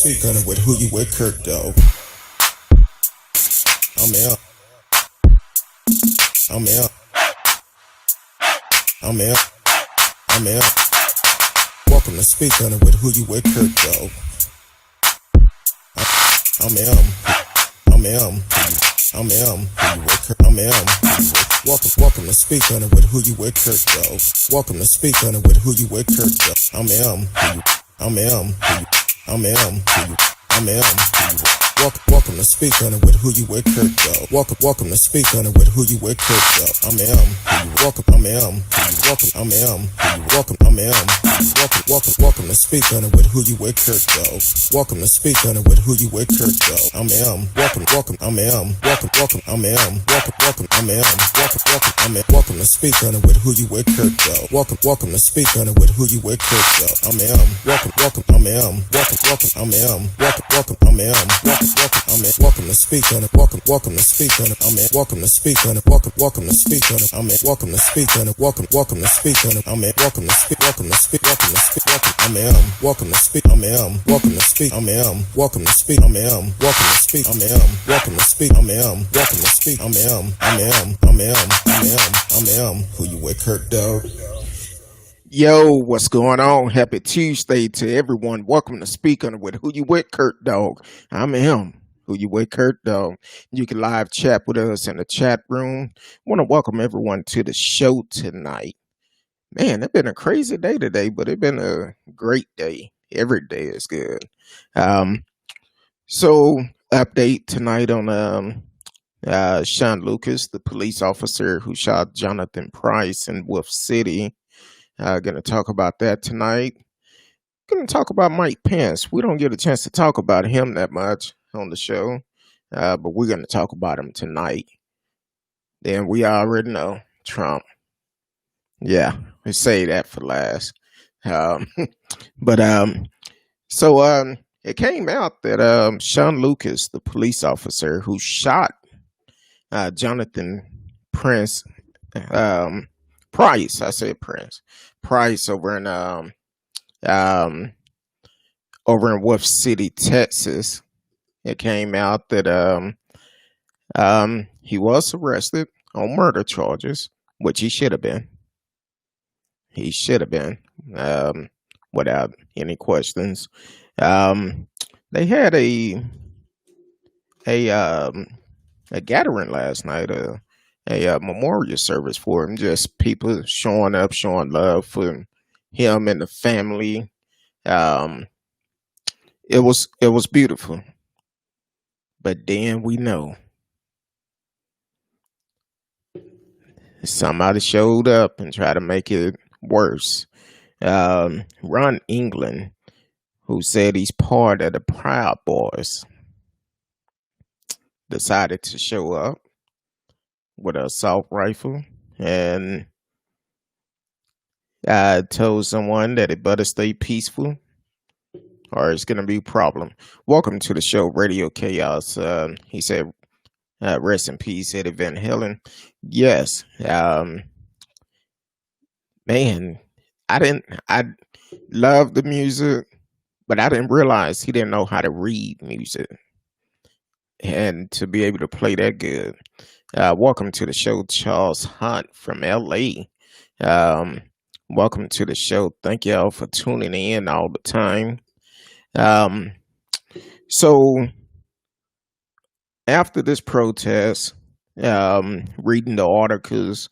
speak on it with who you with, Kirk, though. I'm out. I'm out. I'm out. I'm out. Welcome to speak on it with who you with, Kirk, though. I'm M. I'm M. I'm M. Welcome to speak on it with who you with, Kirk, though. Welcome to speak on it with who you with, Kirk, though. I'm M. I'm M. I'm M. I'm M. Welcome to speak on it with who you with, Kirk, though. Welcome to speak on it with who you with, Kirk, though. I'm M. Welcome. I'm M. Welcome. I'm M. Welcome. I'm M. Welcome to speak on it with who you with, Kirk, though. Welcome to speak on it with who you with, Kirk, though. I'm M. Welcome. I'm M. Welcome. I'm M. Welcome. I'm M. I'm M. Welcome to speak on it with who you with, Kirk, though. Welcome to speak on it with who you with, Kirk, though. I'm M. Welcome. I'm M. Welcome. I'm M. Welcome. I'm M. I'm in. Welcome to speak on it. Welcome to speak on it. I'm in. Welcome to speak on it. Welcome to speak on it. I'm in. Welcome to speak on it. Welcome to speak on it. I'm in. Welcome to speak. Welcome to speak. I'm in. Welcome to speak. I'm in. Welcome to speak. I'm in. Welcome to speak. I'm in. Welcome to speak. I'm in. Welcome to speak. I'm in. Welcome to speak. I'm in. I'm in. Who you with, Kirk, dog? Yo, what's going on? Happy Tuesday to everyone. Welcome to Speak On It with Who You With, Kurt Dog. I'm him. Who You With, Kurt Dog. You can live chat with us in the chat room. Want to welcome everyone to the show tonight. Man, it's been a crazy day today, but it's been a great day. Every day is good. So update tonight on Shaun Lucas, the police officer who shot Johnathan Price in Wolfe City. Going to talk about that tonight. Going to talk about Mike Pence. We don't get a chance to talk about him that much on the show, but we're going to talk about him tonight. Then we already know Trump. Yeah, we say that for last. So it came out that Shaun Lucas, the police officer who shot Johnathan Price, I said Price over in Wolfe City, Texas. It came out that he was arrested on murder charges, which he should have been. He should have been, without any questions. They had a gathering last night, a memorial service for him. Just people showing up, showing love for him and the family. It was beautiful. But then we know somebody showed up and tried to make it worse. Ron England, who said he's part of the Proud Boys, decided to show up with an assault rifle and told someone that it better stay peaceful or it's going to be a problem. Welcome to the show, Radio Chaos. He said, rest in peace, Eddie Van Halen. Yes. Man, I love the music, but I didn't realize he didn't know how to read music and to be able to play that good. Welcome to the show, Charles Hunt from LA. Welcome to the show. Thank y'all for tuning in all the time. So after this protest, reading the articles,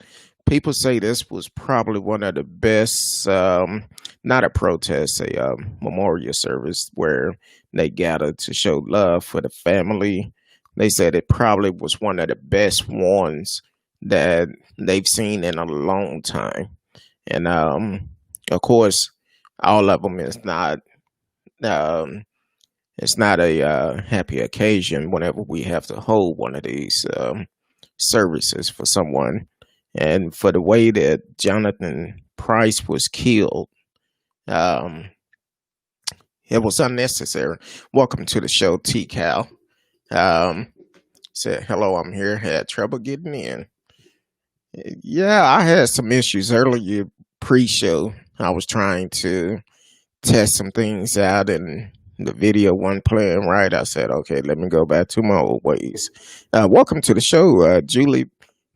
people say this was probably one of the best, not a protest, a memorial service where they gathered to show love for the family. They said it probably was one of the best ones that they've seen in a long time. And, of course, all of them is not, it's not a happy occasion whenever we have to hold one of these services for someone. And for the way that Johnathan Price was killed, it was unnecessary. Welcome to the show, T-Cal. Said, hello, I'm here. Had trouble getting in. Yeah, I had some issues earlier pre-show. I was trying to test some things out and the video wasn't playing right. I said, okay, let me go back to my old ways. Welcome to the show. Julie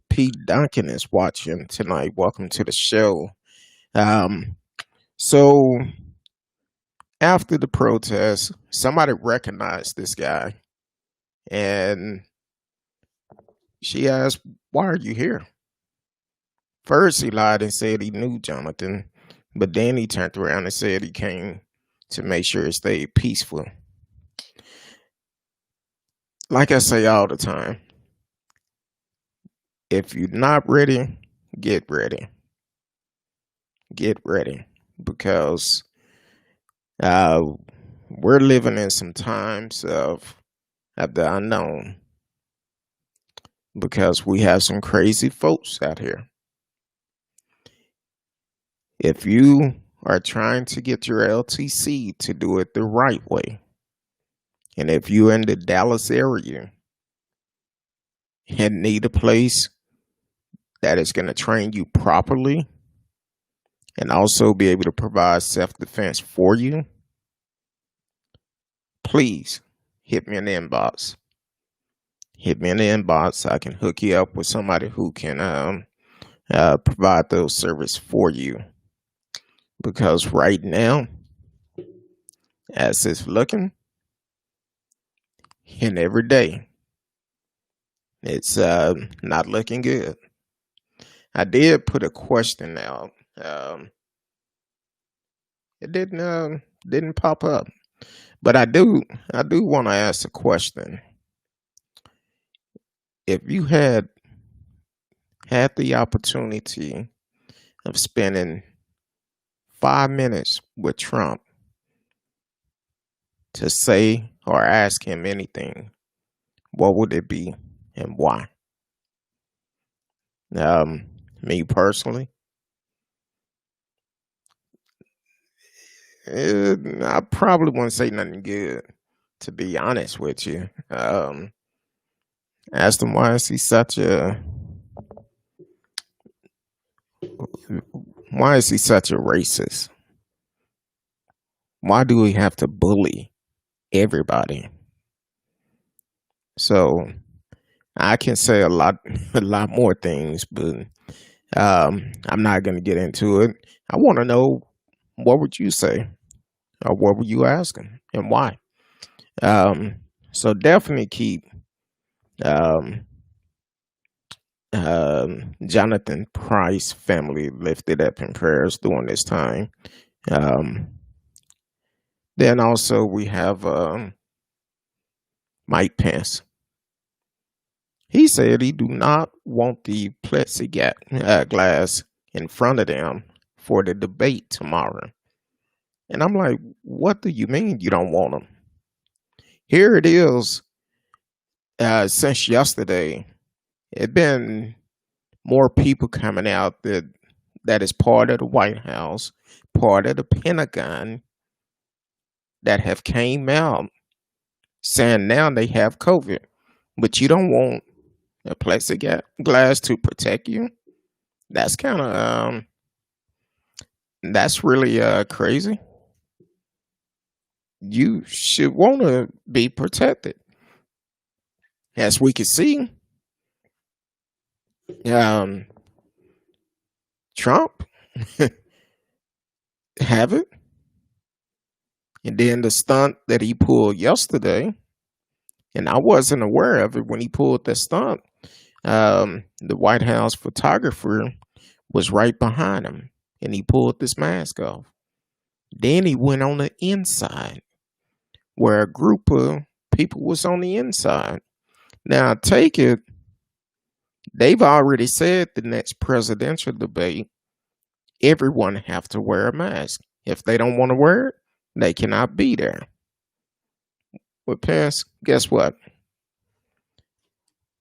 P. Duncan is watching tonight. Welcome to the show. Um, so after the protest, somebody recognized this guy, and she asked, "Why are you here?" First, he lied and said he knew Johnathan, but then he turned around and said he came to make sure it stayed peaceful. Like I say all the time, if you're not ready, get ready. Get ready, because uh, we're living in some times of the unknown, because we have some crazy folks out here. If you are trying to get your LTC to do it the right way, and if you're in the Dallas area and need a place that is going to train you properly and also be able to provide self-defense for you, please hit me in the inbox. Hit me in the inbox. I can hook you up with somebody who can provide those services for you. Because right now, as it's looking, and every day, it's not looking good. I did put a question out. It didn't pop up, but I do want to ask a question. If you had the opportunity of spending 5 minutes with Trump to say or ask him anything, what would it be and why? Me personally, I probably wouldn't say nothing good, to be honest with you. Asked him, why is he such a racist? Why do we have to bully everybody? So I can say a lot more things, but I'm not going to get into it. I want to know, what would you say, or what were you asking, and why? So definitely keep um, Johnathan Price family lifted up in prayers during this time. Then also we have Mike Pence. He said he do not want the plexiglass in front of them for the debate tomorrow. And I'm like, what do you mean you don't want them? Here it is. Since yesterday, it been more people coming out that is part of the White House, part of the Pentagon, that have came out saying now they have COVID, but you don't want a plexiglass to protect you. That's kind of that's really crazy. You should want to be protected. As we can see, Trump have it, and then the stunt that he pulled yesterday, and I wasn't aware of it when he pulled the stunt. The White House photographer was right behind him, and he pulled this mask off. Then he went on the inside, where a group of people was on the inside. Now, I take it, they've already said the next presidential debate, everyone have to wear a mask. If they don't want to wear it, they cannot be there. But Pence, guess what?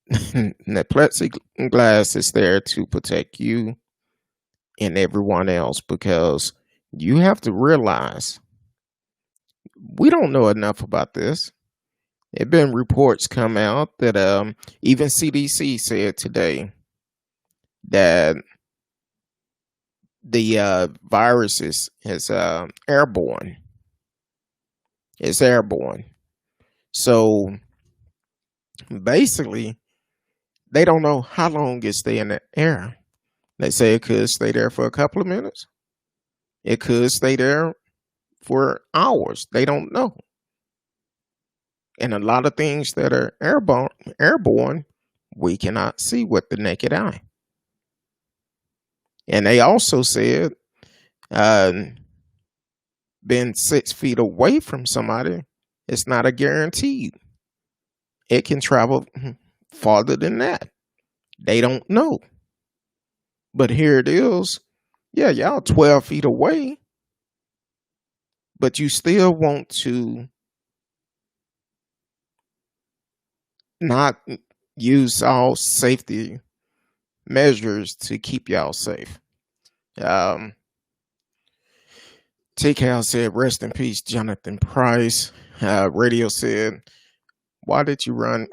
The plexiglass is there to protect you and everyone else, because you have to realize we don't know enough about this. There have been reports come out that even CDC said today that the virus is airborne. It's airborne. So basically, they don't know how long it stay in the air. They say it could stay there for a couple of minutes. It could stay there for hours. They don't know. And a lot of things that are airborne, we cannot see with the naked eye. And they also said, uh, being 6 feet away from somebody is not a guarantee. It can travel farther than that. They don't know. But here it is. Yeah, y'all 12 feet away, but you still want to not use all safety measures to keep y'all safe. Um, TCal said, rest in peace, Johnathan Price. Radio said, why did you run?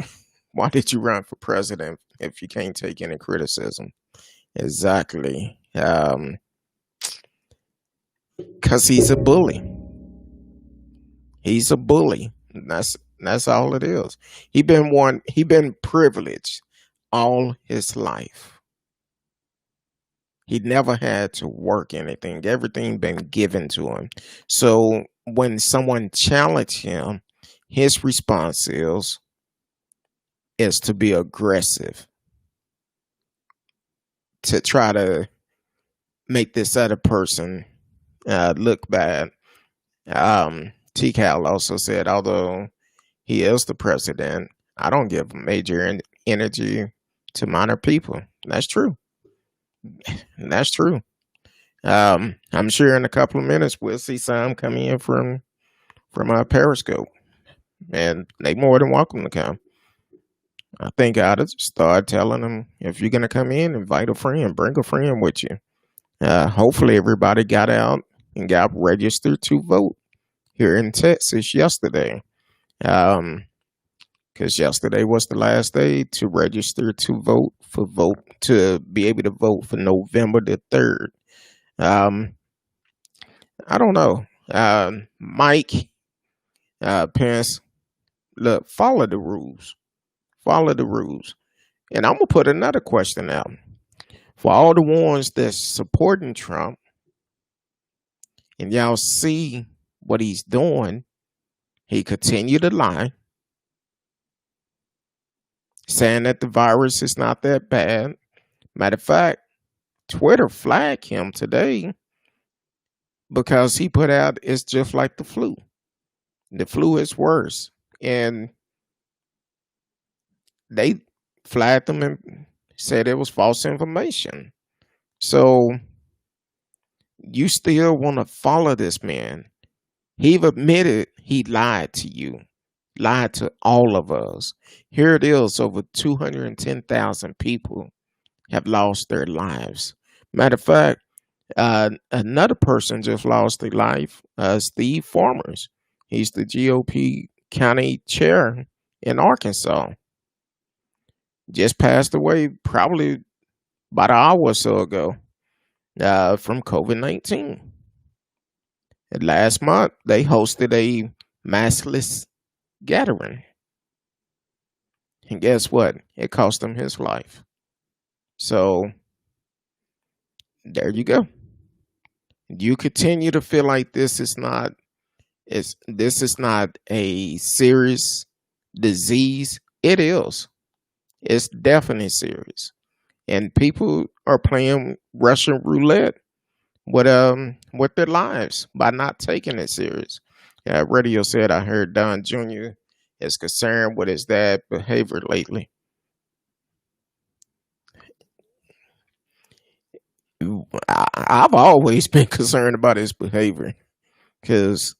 Why did you run for president if you can't take any criticism? Exactly. Because he's a bully. He's a bully. That's all it is. He been privileged all his life. He never had to work anything. Everything been given to him. So when someone challenged him, his response is to be aggressive, to try to make this other person look bad. TCal also said, although he is the president, I don't give major energy to minor people. That's true. That's true. I'm sure in a couple of minutes we'll see some come in from our Periscope, and they more than welcome to come. I think I'd start telling them, if you're gonna come in, invite a friend, bring a friend with you. Hopefully everybody got out and got registered to vote here in Texas yesterday. Because yesterday was the last day to register to vote to be able to vote for November the 3rd. I don't know. Mike, Pence, look, follow the rules. Follow the rules. And I'm gonna put another question out. For all the ones that's supporting Trump, and y'all see what he's doing, he continued to lie, saying that the virus is not that bad. Matter of fact, Twitter flagged him today because he put out, it's just like the flu. The flu is worse. And they flagged him and said it was false information. So you still want to follow this man. He've admitted he lied to you, lied to all of us. Here it is, over 210,000 people have lost their lives. Matter of fact, another person just lost their life, Steve Farmers. He's the GOP county chair in Arkansas. Just passed away probably about an hour or so ago from COVID-19. And last month, they hosted a maskless gathering. And guess what? It cost him his life. So there you go. You continue to feel like this is not a serious disease. It is. It's definitely serious. And people are playing Russian roulette with their lives by not taking it serious. Radio said, I heard Don Jr. is concerned with his dad's behavior lately. I've always been concerned about his behavior because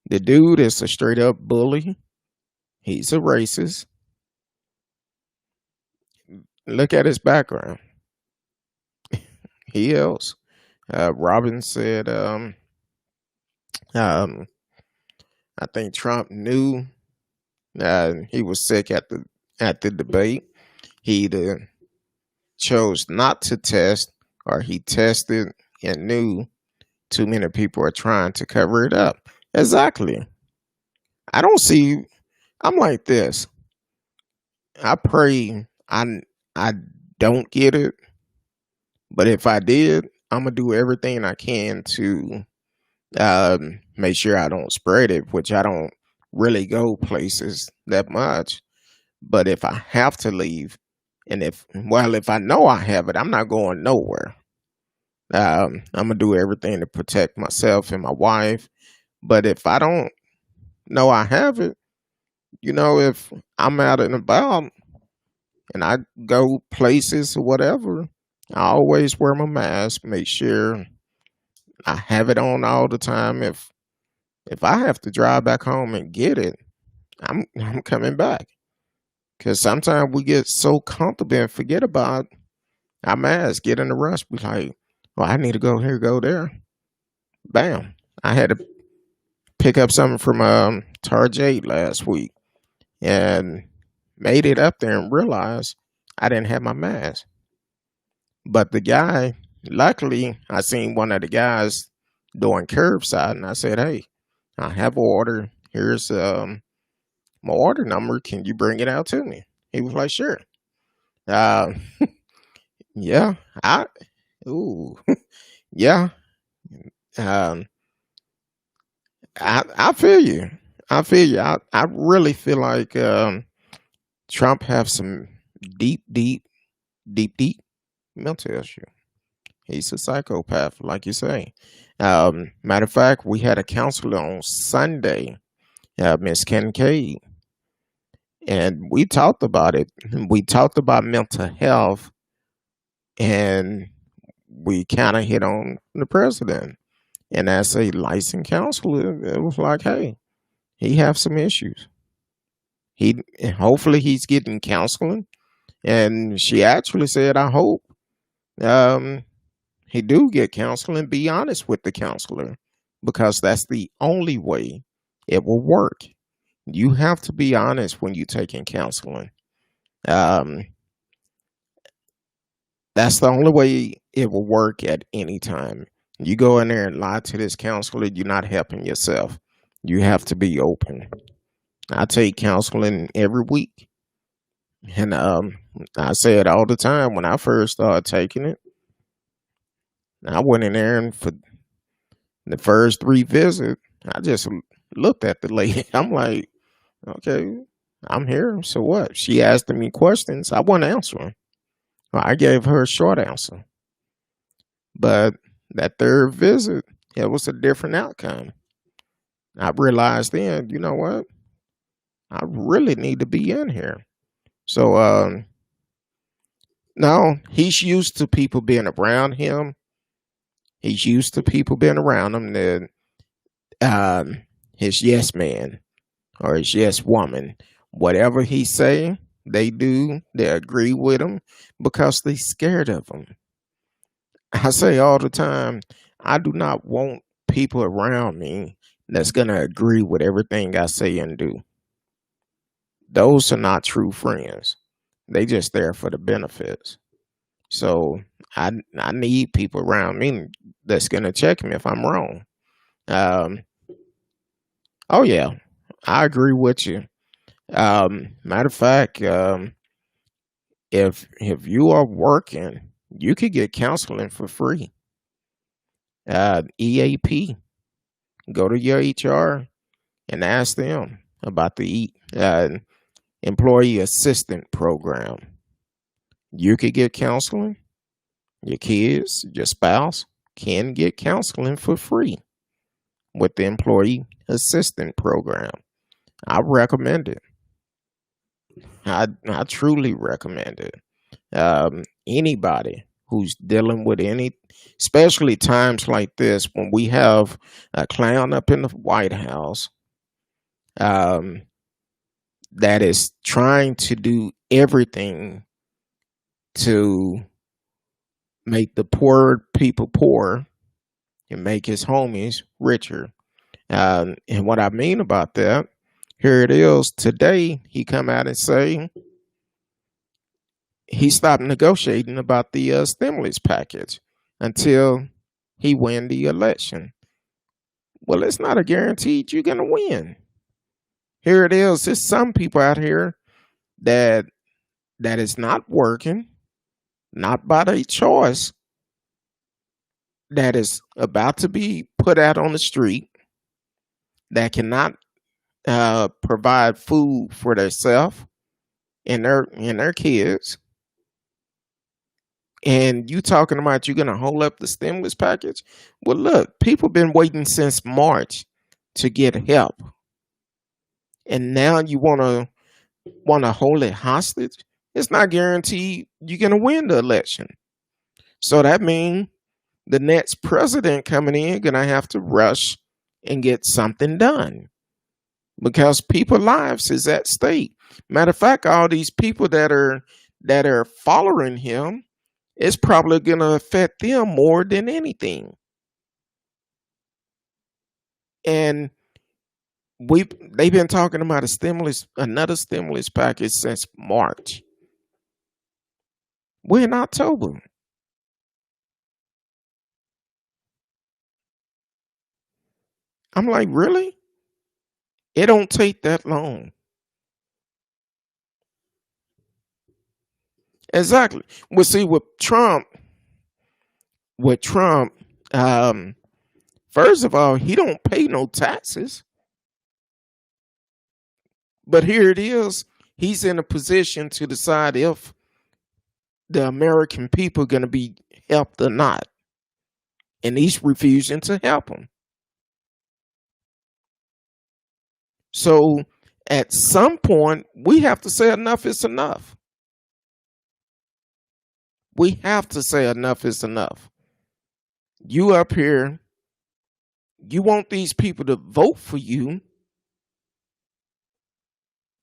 the dude is a straight up bully. He's a racist. Look at his background. He is. Robin said, I think Trump knew he was sick at the debate. He either chose not to test, or he tested and knew too many people are trying to cover it up. Exactly. I don't see. I'm like this. I pray I don't get it, but if I did, I'm gonna do everything I can to make sure I don't spread it. Which I don't really go places that much. But if I have to leave, and if I know I have it, I'm not going nowhere. I'm gonna do everything to protect myself and my wife. But if I don't know I have it, if I'm out and about and I go places or whatever, I always wear my mask, make sure I have it on all the time. If I have to drive back home and get it, I'm coming back. Cause sometimes we get so comfortable and forget about our mask, get in a rush, be like, well, I need to go here, go there. Bam. I had to pick up something from Target last week and made it up there and realized I didn't have my mask. But the guy, luckily, I seen one of the guys doing curbside, and I said, "Hey, I have an order. Here's my order number. Can you bring it out to me?" He was like, "Sure." Uh, yeah, I, ooh, yeah. Um, I feel you. I feel you. I really feel like Trump have some deep, deep, deep mental issue. He's a psychopath, like you say. Matter of fact, we had a counselor on Sunday, Miss Kincaid, and we talked about it. We talked about mental health, and we kind of hit on the president. And as a licensed counselor, it was like, hey, he have some issues. He hopefully he's getting counseling. And she actually said, I hope um, he do get counseling. Be honest with the counselor, because that's the only way it will work. You have to be honest when you're taking counseling. Um, that's the only way it will work at any time. You go in there and lie to this counselor, you're not helping yourself. You have to be open. I take counseling every week. And I say it all the time when I first started taking it. I went in there and for the first three visits, I just looked at the lady. I'm like, okay, I'm here. So what? She asked me questions. I wasn't answering. Well, I gave her a short answer. But that third visit, it was a different outcome. I realized then, you know what? I really need to be in here. So no, he's used to people being around him. He's used to people being around him. That his yes man or his yes woman, whatever he say, they do. They agree with him because they scared of him. I say all the time, I do not want people around me that's gonna agree with everything I say and do. Those are not true friends. They just there for the benefits. So I need people around me that's gonna check me if I'm wrong. Um, oh yeah, I agree with you. Matter of fact, if you are working, you could get counseling for free. EAP. Go to your HR and ask them about the employee assistant program. You could get counseling. Your kids, your spouse can get counseling for free with the employee assistant program. I recommend it. I truly recommend it. Anybody who's dealing with any, especially times like this when we have a clown up in the White House um, that is trying to do everything to make the poor people poor and make his homies richer. And what I mean about that, here it is today. He come out and say he stopped negotiating about the stimulus package until he win the election. Well, it's not a guaranteed you're gonna win. Here it is. There's some people out here that is not working, not by their choice, that is about to be put out on the street, that cannot provide food for themselves and their kids. And you talking about you're gonna hold up the stimulus package? Well, look, people been waiting since March to get help, and now you wanna hold it hostage? It's not guaranteed you're gonna win the election. So that means the next president coming in gonna have to rush and get something done because people's lives is at stake. Matter of fact, all these people that are following him, it's probably gonna affect them more than anything. And they've been talking about another stimulus package since March. We're in October. I'm like, really? It don't take that long. Exactly. Well, see, with Trump, um, first of all, he don't pay no taxes. But here it is. He's in a position to decide if the American people are going to be helped or not. And he's refusing to help them. So at some point, we have to say enough is enough. We have to say enough is enough. You up here, you want these people to vote for you,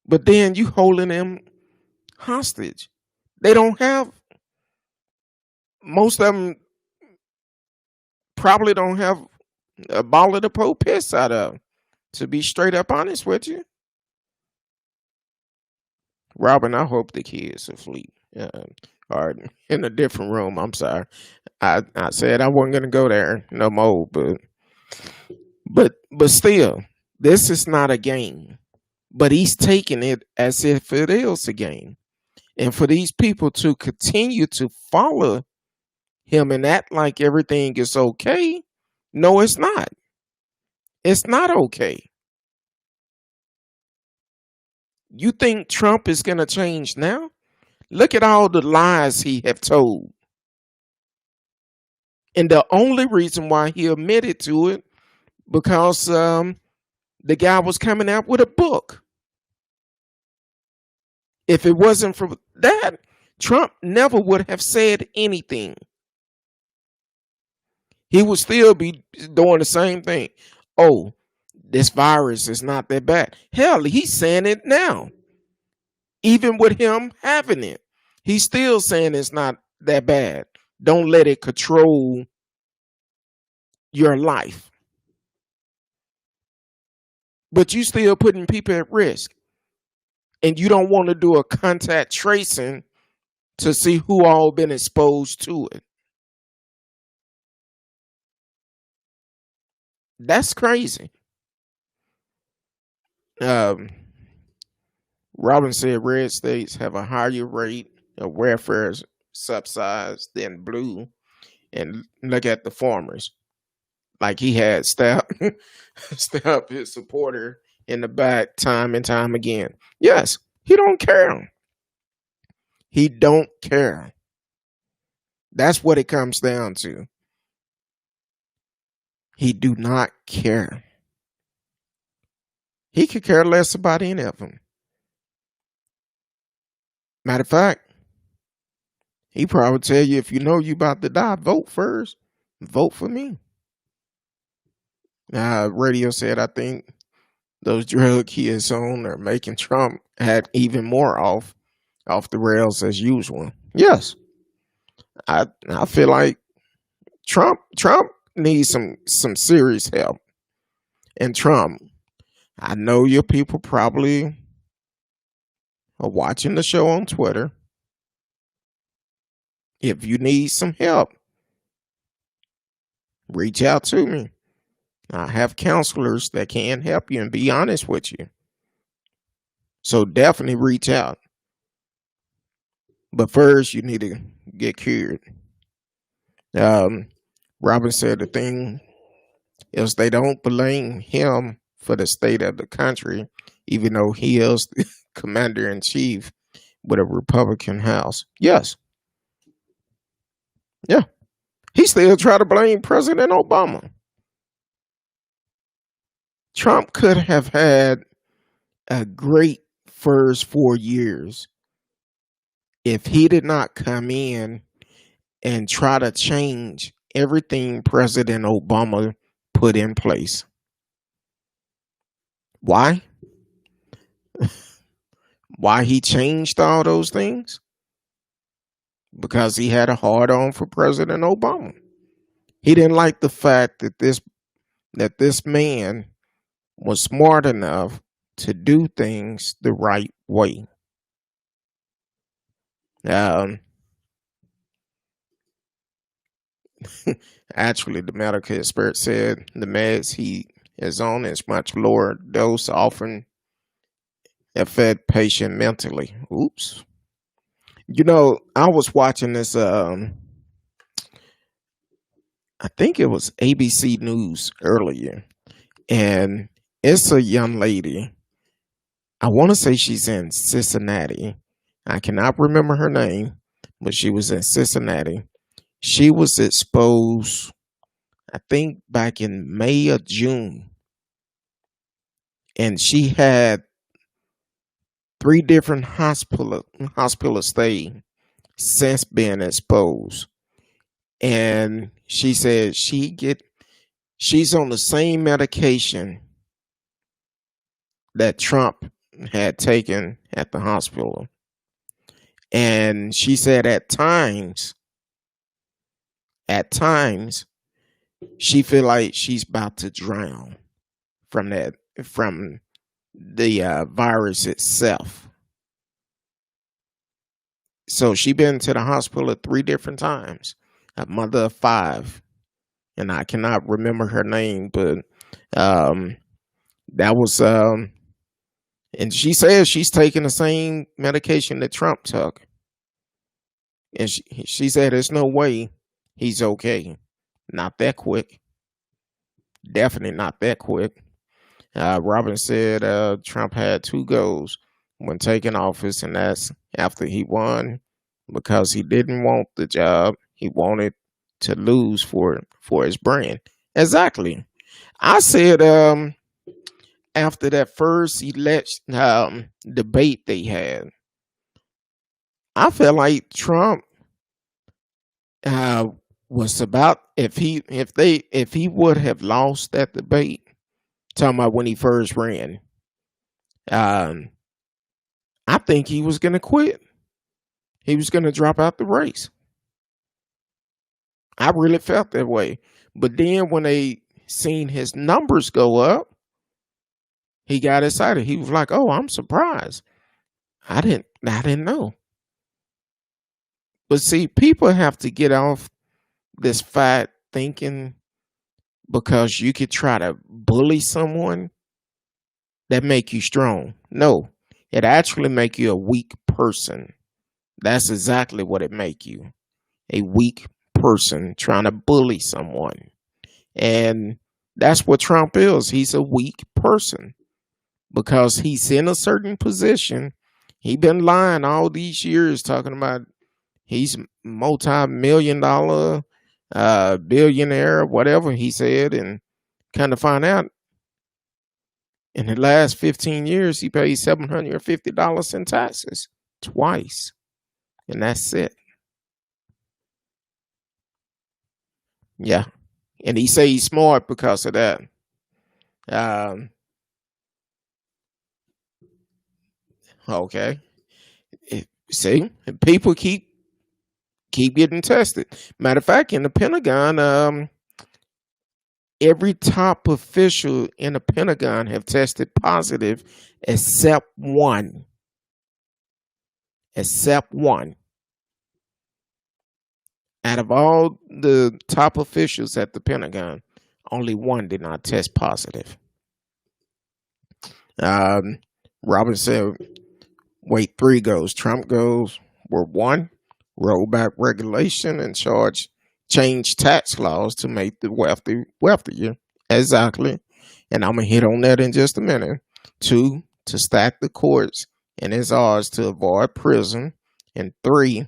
but then you holding them hostage. They don't have, most of them probably don't have a ball of the Pope piss out of, to be straight up honest with you. Robin, I hope the kids are asleep. Or in a different room. I'm sorry. I said I wasn't gonna go there no more, but still, this is not a game. But he's taking it as if it is a game. And for these people to continue to follow him and act like everything is okay, no, it's not. It's not okay. You think Trump is going to change now? Look at all the lies he have told. And the only reason why he admitted to it, because the guy was coming out with a book. If it wasn't for that, Trump never would have said anything. He would still be doing the same thing. Oh, this virus is not that bad. Hell, he's saying it now. Even with him having it, he's still saying it's not that bad. Don't let it control your life. But you still putting people at risk. And you don't want to do a contact tracing to see who all been exposed to it. That's crazy. Robin said red states have a higher rate of welfare subsides than blue. And look at the farmers. Like he had stabbed his supporter in the back time and time again. Yes, he don't care. He don't care. That's what it comes down to. He do not care. He could care less about any of them. Matter of fact, he probably tell you if you know you about to die, vote first. Vote for me. Radio said, I think those drug he is on are making Trump act even more off the rails as usual. Yes, I feel like Trump needs some serious help. And Trump, I know your people probably are watching the show on Twitter. If you need some help, reach out to me. I have counselors that can help you and be honest with you. So definitely reach out. But first, you need to get cured. Um, Robin said the thing is they don't blame him for the state of the country, even though he is the commander in chief with a Republican House. Yes, yeah. He still try to blame President Obama. Trump could have had a great first 4 years if he did not come in and try to change everything President Obama put in place. Why? Why he changed all those things? Because he had a hard on for President Obama. He didn't like the fact that this man was smart enough to do things the right way. Um, Actually, the medical expert said the meds he is on is much lower dose, often affect patient mentally. Oops. I was watching this. I think it was ABC News earlier, and it's a young lady. I want to say she's in Cincinnati. I cannot remember her name, but she was in Cincinnati. She was exposed, I think, back in May or June, and she had 3 different hospital stay since being exposed. And she said she's on the same medication that Trump had taken at the hospital. And she said at times, she feel like she's about to drown from the virus itself. So she been to the hospital 3 different times. A mother of 5, and I cannot remember her name, but that was and she says she's taking the same medication that Trump took, and she said there's no way he's okay. Not that quick. Definitely not that quick. Robin said Trump had 2 goals when taking office, and that's after he won because he didn't want the job. He wanted to lose for his brand. Exactly. I said after that first election debate they had, I felt like Trump was about if he would have lost that debate, talking about when he first ran, I think he was going to quit. He was going to drop out the race. I really felt that way. But then when they seen his numbers go up, he got excited. He was like, "Oh, I'm surprised. I didn't know." But see, people have to get off this fat thinking because you could try to bully someone that make you strong. No, it actually make you a weak person. That's exactly what it make you. A weak person trying to bully someone. And that's what Trump is. He's a weak person because he's in a certain position. He been lying all these years talking about he's multi-million-dollar billionaire, whatever he said, and kind of find out in the last 15 years he paid $750 in taxes twice, and that's it. Yeah, and he say he's smart because of that. Okay, see, people keep getting tested. Matter of fact, in the Pentagon, every top official in the Pentagon have tested positive except one. Except one. Out of all the top officials at the Pentagon, only one did not test positive. Robin said, wait, 3 goes. Trump goes, we're 1, roll back regulation and change tax laws to make the wealthy wealthier. Exactly. And I'm going to hit on that in just a minute. 2, to stack the courts and its odds to avoid prison. And 3,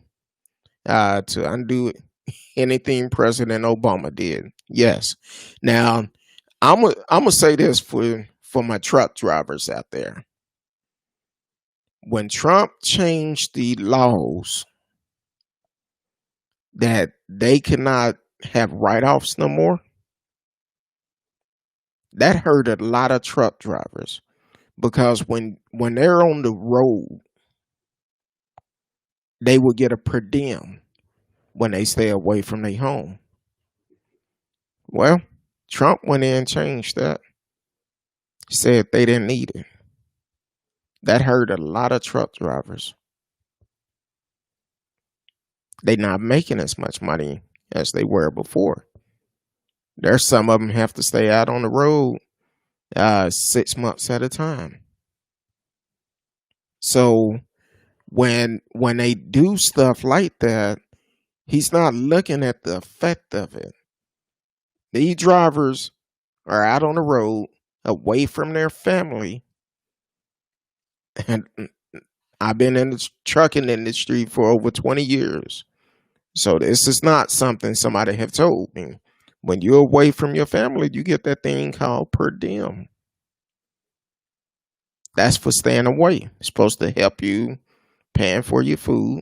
to undo anything President Obama did. Yes. Now, I'm gonna say this for my truck drivers out there. When Trump changed the laws that they cannot have write-offs no more, that hurt a lot of truck drivers because when they're on the road, they will get a per diem when they stay away from their home. Well, Trump went in and changed that. Said they didn't need it. That hurt a lot of truck drivers. They're not making as much money as they were before. There's some of them have to stay out on the road 6 months at a time. So when they do stuff like that, he's not looking at the effect of it. These drivers are out on the road away from their family. And I've been in the trucking industry for over 20 years. So this is not something somebody have told me. When you're away from your family, you get that thing called per diem. That's for staying away. It's supposed to help you paying for your food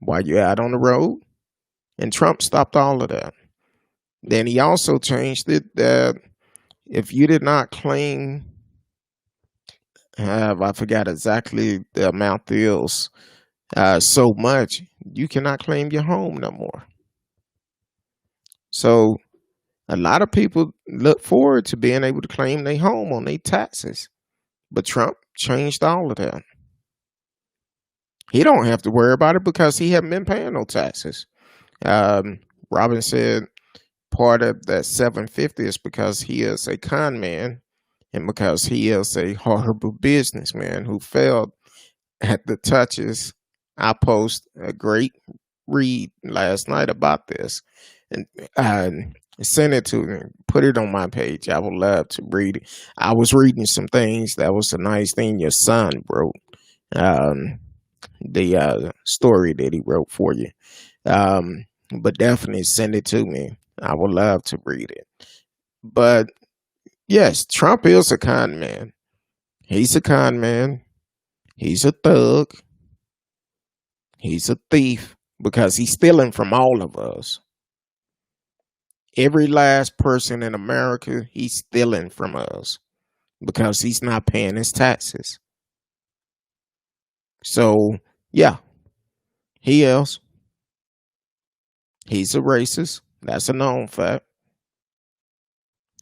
while you're out on the road. And Trump stopped all of that. Then he also changed it that if you did not claim, I forgot exactly the amount is, so much, you cannot claim your home no more. So a lot of people look forward to being able to claim their home on their taxes. But Trump changed all of that. He don't have to worry about it because he hasn't been paying no taxes. Robin said part of that 750 is because he is a con man and because he is a horrible businessman who failed at the touches. I post a great read last night about this and send it to me. Put it on my page. I would love to read it. I was reading some things. That was a nice thing your son wrote. The story that he wrote for you. But definitely send it to me. I would love to read it. But yes, Trump is a con man. He's a con man. He's a thug. He's a thief because he's stealing from all of us. Every last person in America, he's stealing from us because he's not paying his taxes. So, yeah, he is. He's a racist. That's a known fact.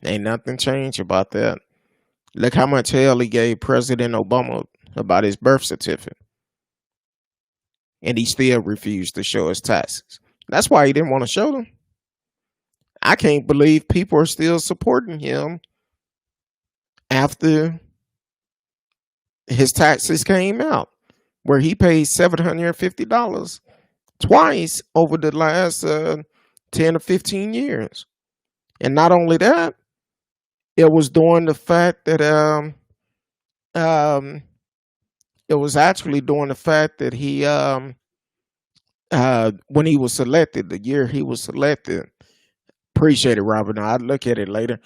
Ain't nothing changed about that. Look how much hell he gave President Obama about his birth certificate. And he still refused to show his taxes. That's why he didn't want to show them. I can't believe people are still supporting him after his taxes came out, where he paid $750 twice over the last 10 or 15 years. And not only that, it was during the fact that it was actually during the fact that he when he was selected, the year he was selected. Appreciate it, Robert. I'll look at it later.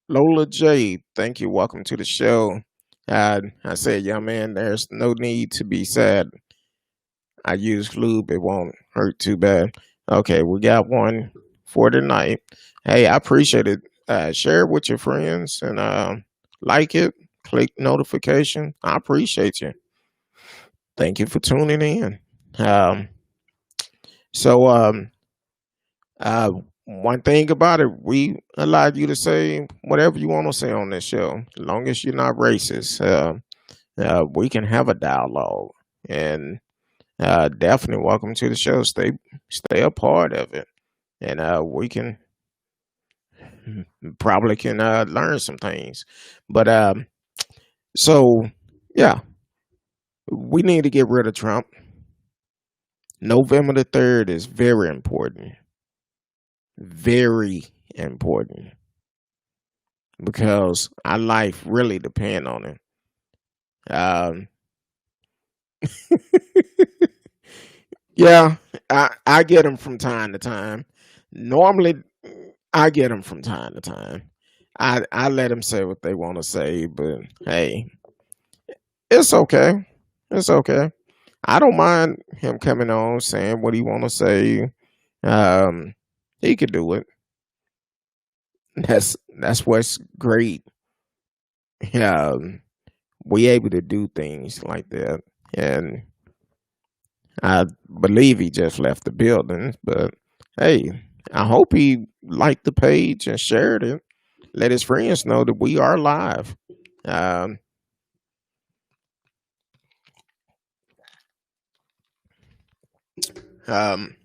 Lola J, thank you. Welcome to the show. I said, young man, there's no need to be sad. I use lube. It won't hurt too bad. Okay, we got one for tonight. Hey, I appreciate it. Share it with your friends and like it. Click notification. I appreciate you. Thank you for tuning in. So, one thing about it, we allow you to say whatever you want to say on this show, as long as you're not racist. We can have a dialogue, and definitely welcome to the show. Stay a part of it, and we can probably can learn some things. But So, yeah, we need to get rid of Trump. November the 3rd is very important. Very important. Because our life really depends on it. Um, yeah, I get them from time to time. Normally, I get them from time to time. I let them say what they want to say, but hey, it's okay. It's okay. I don't mind him coming on saying what he want to say. Um, he could do it. That's what's great. Um, we able to do things like that, and I believe he just left the building. But hey, I hope he liked the page and shared it. Let his friends know that we are live. Um, um,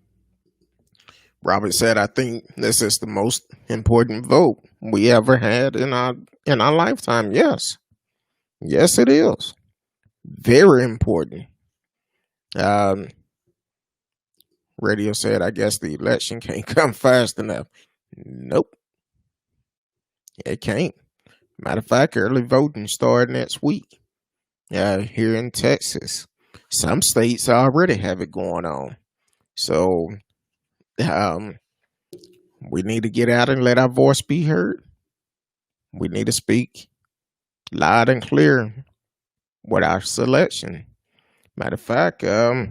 Robert said, "I think this is the most important vote we ever had in our lifetime." Yes, yes, it is very important. Um, Radio said, "I guess the election can't come fast enough." Nope, it can't. Matter of fact, early voting started next week. Here in Texas, some states already have it going on. So um, we need to get out and let our voice be heard. We need to speak loud and clear with our selection. Matter of fact, now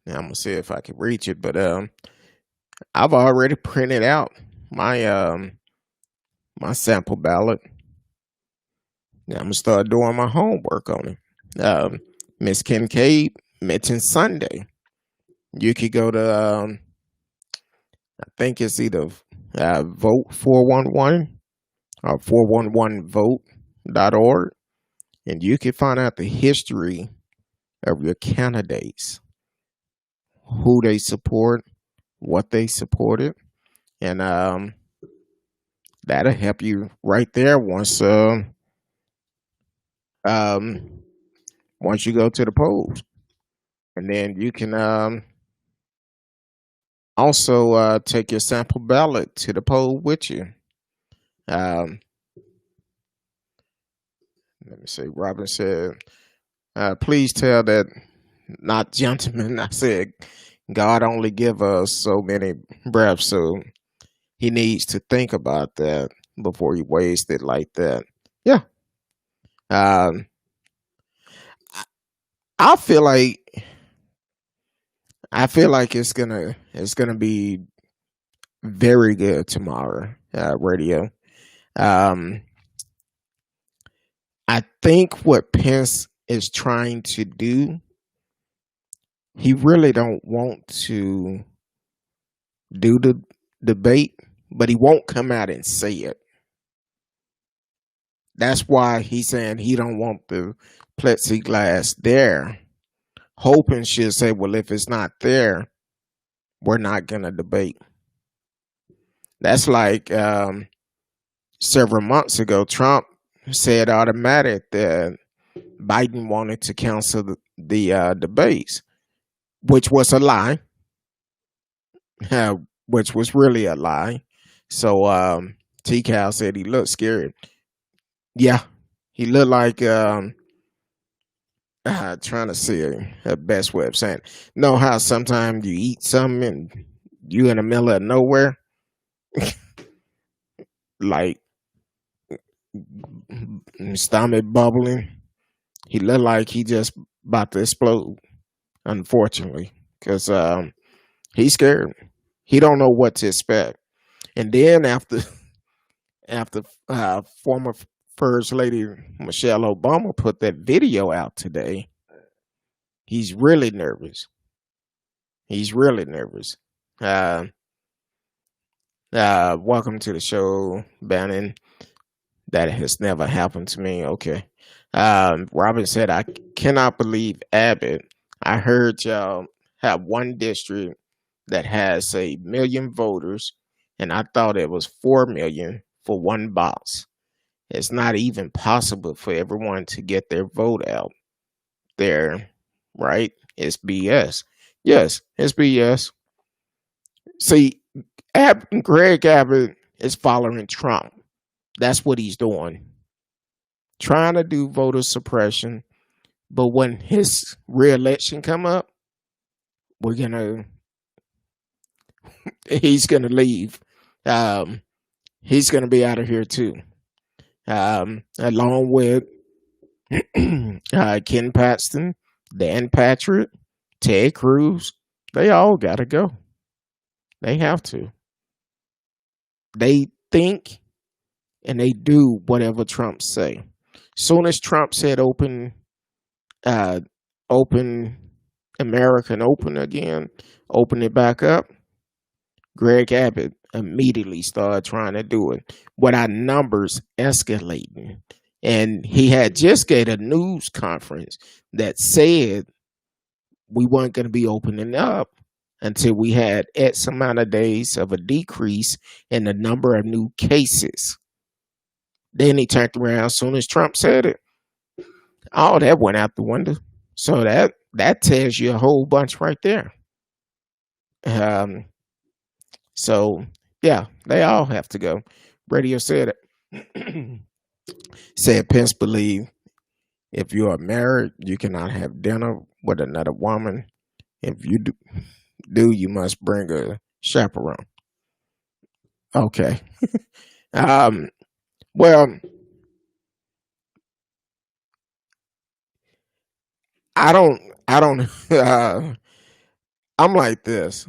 I'm gonna see if I can reach it, but I've already printed out my my sample ballot. Now I'm gonna start doing my homework on it. Miss Kincaid mentioned Sunday. You could go to I think it's either vote 411 or 411vote.org, and you can find out the history of your candidates, who they support, what they supported, and that'll help you right there um, once you go to the polls, and then you can also take your sample ballot to the poll with you. Um, Let me see. Robin said, "Please tell that not gentlemen." I said, "God only give us so many breaths, so He needs to think about that before He wastes it like that." Yeah. Um, I feel like it's gonna be very good tomorrow. Radio. Um, I think what Pence is trying to do, he really don't want to do the debate, but he won't come out and say it. That's why he's saying he don't want the plexiglass there, hoping she'll say, "Well, if it's not there, we're not gonna debate." That's like several months ago, Trump said automatic that Biden wanted to cancel the debates, which was a lie, which was really a lie. So T. Cal said he looked scared. Yeah, he looked like trying to see a best way of saying it. Know how sometimes you eat something and you in the middle of nowhere, like stomach bubbling. He looked like he just about to explode. Unfortunately, because he's scared. He don't know what to expect. And then after former First Lady Michelle Obama put that video out today, he's really nervous. He's really nervous. Uh, Welcome to the show, Bannon. That has never happened to me. Okay. Robin said, "I cannot believe Abbott. I heard y'all have one district that has a million voters, and I thought it was 4 million for one box. It's not even possible for everyone to get their vote out there, right? It's BS. Yes, it's BS. See, Greg Abbott is following Trump. That's what he's doing. Trying to do voter suppression, but when his reelection come up, we're gonna he's gonna leave. Um, he's gonna be out of here too. Along with Ken Paxton, Dan Patrick, Ted Cruz, they all gotta go. They have to. They think and they do whatever Trump say. Soon as Trump said uh, open American open again, open it back up, Greg Abbott immediately started trying to do it with our numbers escalating. And he had just gave a news conference that said we weren't going to be opening up until we had X amount of days of a decrease in the number of new cases. Then he turned around as soon as Trump said it. All that went out the window. So that tells you a whole bunch right there. Um, so yeah, they all have to go. Radio said it. Said Pence believe if you are married, you cannot have dinner with another woman. If you do you must bring a chaperone. Okay. um, well, I don't. I'm like this.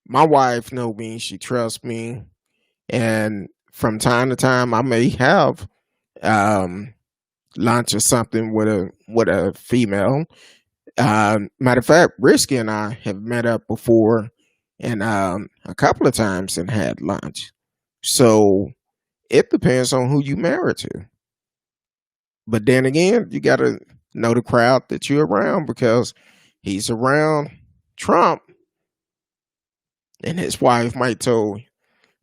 My wife know me. She trusts me, and from time to time, I may have um, lunch or something with a female. Matter of fact, Risky and I have met up before, and a couple of times and had lunch. So it depends on who you marry to. But then again, you got to know the crowd that you're around because he's around Trump, and his wife might told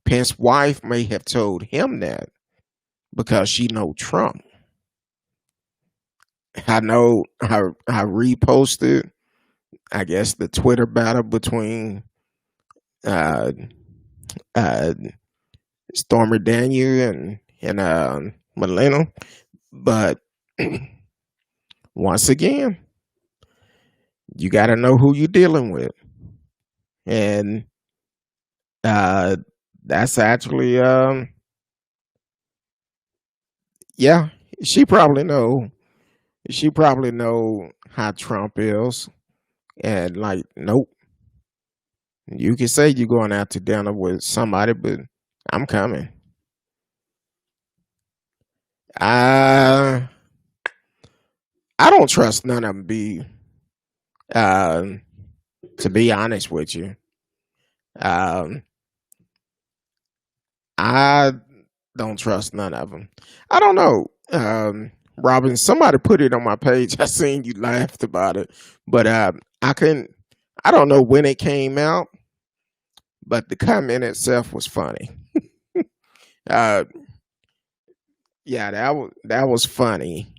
Pence's wife may have told him that because she know Trump. I know I reposted, I guess, the Twitter battle between uh, uh, Stormy Daniel and Melina, but once again, you got to know who you're dealing with, and uh, that's actually yeah, she probably know she probably know how Trump is, and like, nope, you can say you're going out to dinner with somebody, but I'm coming. I I don't trust none of them. Uh, to be honest with you, um, I don't trust none of them. I don't know. Robin, somebody put it on my page. I seen you laughed about it, but I couldn't. I don't know when it came out, but the comment itself was funny. Uh, yeah, that was funny.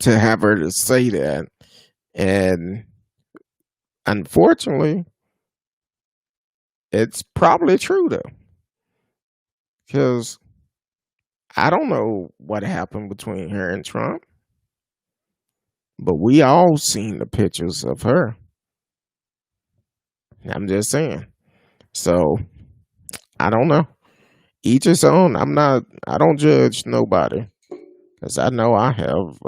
To have her to say that, and unfortunately, it's probably true though, because I don't know what happened between her and Trump, but we all seen the pictures of her. I'm just saying. So I don't know. Each his own. I'm not. I don't judge nobody because I know I have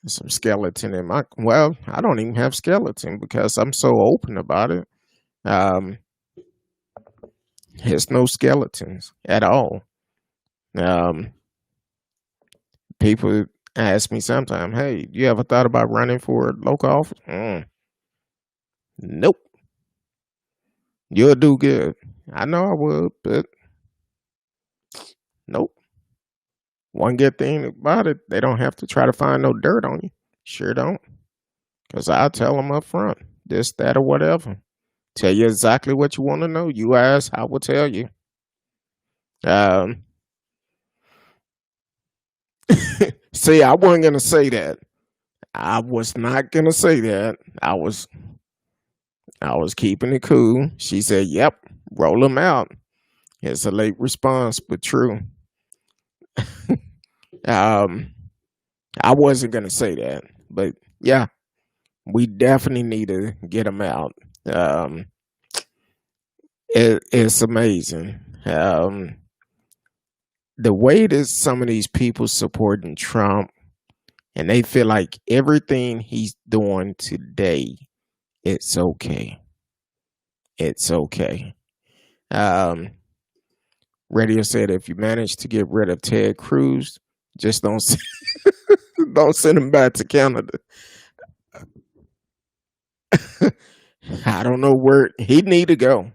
some skeleton in my. Well, I don't even have skeleton because I'm so open about it. Um, there's no skeletons at all. Um, people ask me sometimes, "Hey, you ever thought about running for local office?" Nope. You'll do good. I know I would, but nope. One good thing about it, they don't have to try to find no dirt on you. Sure don't. Because I'll tell them up front, this, that, or whatever. Tell you exactly what you want to know. You ask, I will tell you. Um, See, I wasn't gonna say that. I was not gonna say that. I was keeping it cool. She said, "Yep, roll them out." It's a late response, but true. Um, I wasn't gonna say that, but yeah, we definitely need to get them out. Um, it's amazing. The way that some of these people supporting Trump and they feel like everything he's doing today, it's okay. It's okay. Um, Radio said if you manage to get rid of Ted Cruz, just don't send him back to Canada. I don't know where he need to go.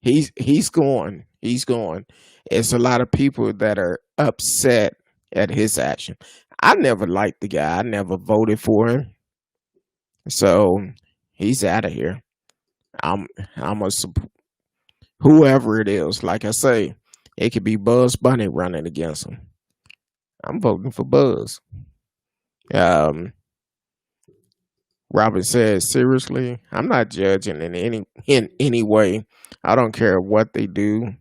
He's going. He's going. It's a lot of people that are upset at his action. I never liked the guy. I never voted for him. So he's out of here. I'm I'm a whoever it is. Like I say, it could be Buzz Bunny running against him. I'm voting for Buzz. Um, Robin says, seriously, I'm not judging in any way. I don't care what they do,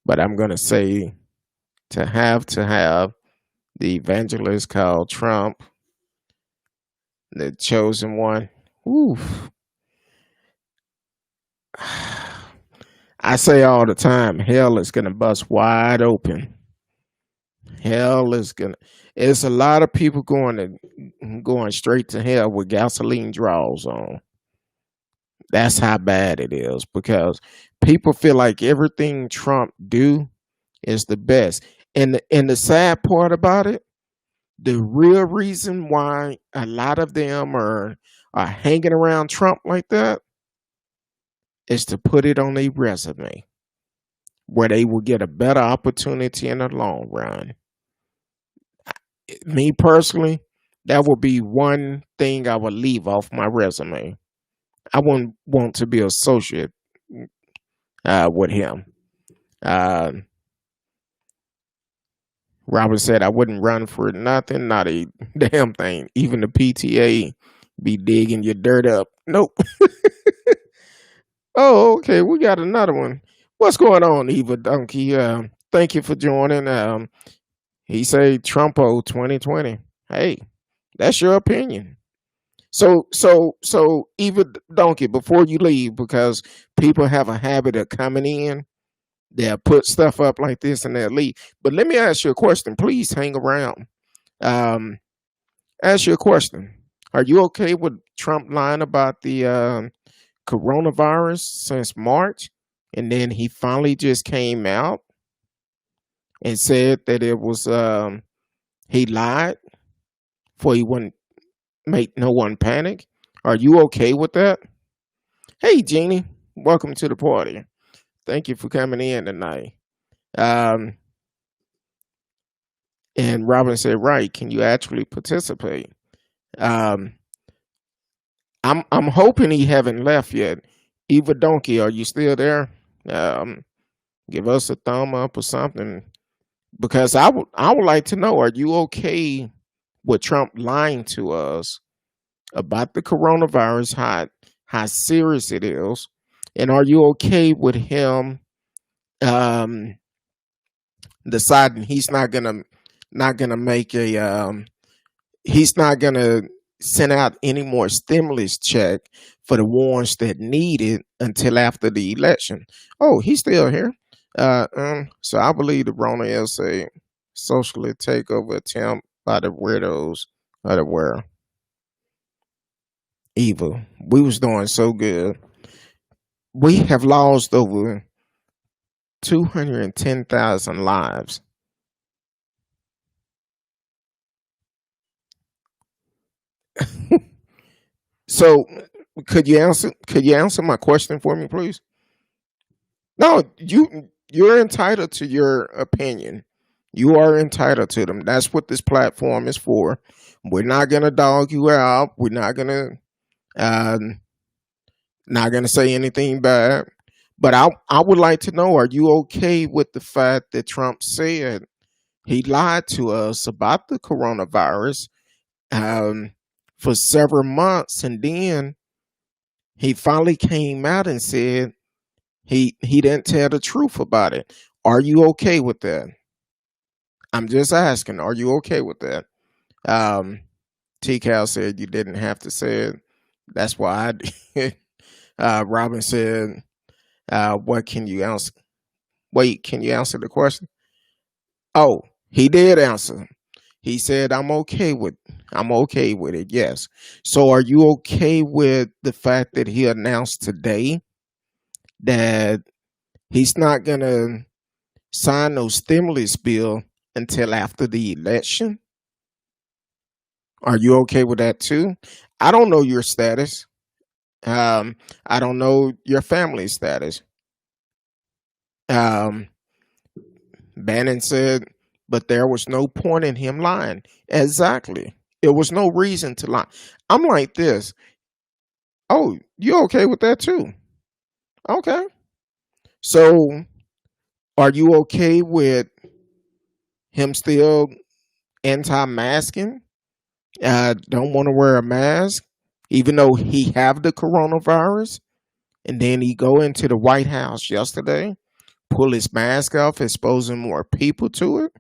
but I'm gonna say to have the evangelist called Trump, the chosen one. Oof. I say all the time, hell is gonna bust wide open. Hell is gonna. It's a lot of people going straight to hell with gasoline draws on. That's how bad it is because people feel like everything Trump do is the best. And the sad part about it, the real reason why a lot of them are hanging around Trump like that is to put it on their resume where they will get a better opportunity in the long run. Me personally, that would be one thing I would leave off my resume. I wouldn't want to be associate with him. Uh, Robert said I wouldn't run for nothing, not a damn thing. Even the PTA be digging your dirt up. Nope. Oh, okay. We got another one. What's going on, Eva Donkey? Thank you for joining. He say Trumpo 2020. Hey, that's your opinion. So Eva Donkey, before you leave, because people have a habit of coming in, they'll put stuff up like this and they'll leave. But let me ask you a question. Please hang around. Um, Ask you a question. Are you okay with Trump lying about the coronavirus since March? And then he finally just came out and said that it was he lied for he wouldn't make no one panic. Are you okay with that? Hey Jeannie, welcome to the party. Thank you for coming in tonight. Um, and Robin said, right, can you actually participate? Um, I'm hoping he haven't left yet. Eva Donkey, are you still there? Um, Give us a thumb up or something because I would like to know: are you okay with Trump lying to us about the coronavirus? How serious it is, and are you okay with him um, deciding he's not gonna make a he's not gonna send out any more stimulus check for the ones that need it until after the election. Oh, he's still here. So I believe the Rona is a socially takeover attempt by the weirdos of the world. Evil. We was doing so good. We have lost over 210,000 lives. So could you answer my question for me, please? No, you're entitled to your opinion. You are entitled to them. That's what this platform is for. We're not gonna dog you out. We're uh, not gonna say anything bad. But I would like to know, are you okay with the fact that Trump said he lied to us about the coronavirus um, for several months, and then he finally came out and said he didn't tell the truth about it? Are you okay with that? I'm just asking, are you okay with that? Um, T Cal said you didn't have to say it. That's why I did. Robin said, what can you answer? Wait, can you answer the question? Oh, he did answer. He said, I'm okay with it, yes. So are you okay with the fact that he announced today that he's not gonna sign no stimulus bill until after the election? Are you okay with that too? I don't know your status. Um, I don't know your family status. Um, Bannon said, but there was no point in him lying. Exactly. There was no reason to lie. I'm like this. Oh, you okay with that too? Okay. So are you okay with him still anti-masking? Don't want to wear a mask, even though he have the coronavirus? And then he go into the White House yesterday, pull his mask off, exposing more people to it.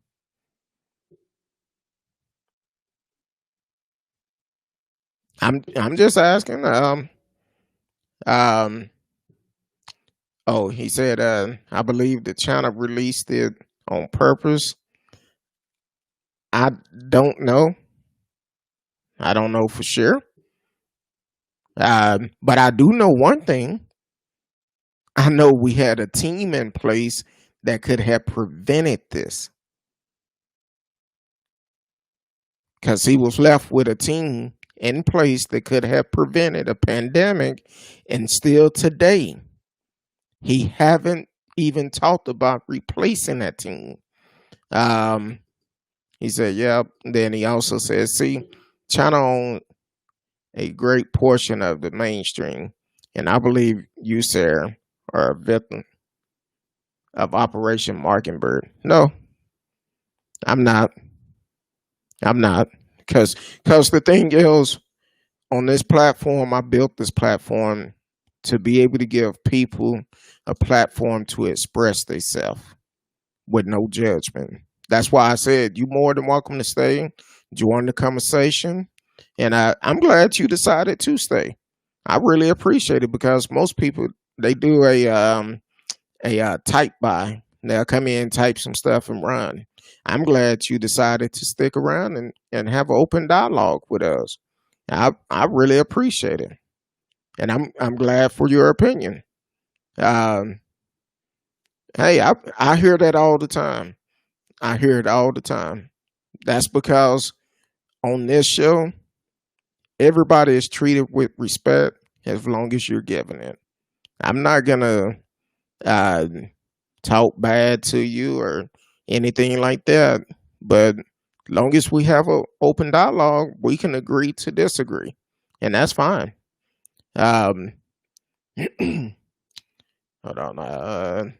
I'm just asking. Um. Oh, he said. I believe that China released it on purpose. I don't know. I don't know for sure. But I do know one thing. I know we had a team in place that could have prevented this, because he was left with a team in place that could have prevented a pandemic, and still today he haven't even talked about replacing that team. Um, he said, "Yeah." Then he also said, "See, China owns a great portion of the mainstream, and I believe you, sir, are a victim of Operation Mockingbird." No, I'm not. I'm not, because the thing is, on this platform, I built this platform to be able to give people a platform to express themselves with no judgment. That's why I said you more than welcome to stay, join the conversation, and I'm glad you decided to stay. I really appreciate it, because most people, they do a type by. They'll come in, type some stuff, and run. I'm glad you decided to stick around and have an open dialogue with us. I really appreciate it, and I'm glad for your opinion. Um, hey, I hear that all the time. I hear it all the time. That's because on this show, everybody is treated with respect as long as you're giving it. I'm not gonna uh, talk bad to you or anything like that, but long as we have an open dialogue, we can agree to disagree, and that's fine. Um, hold on.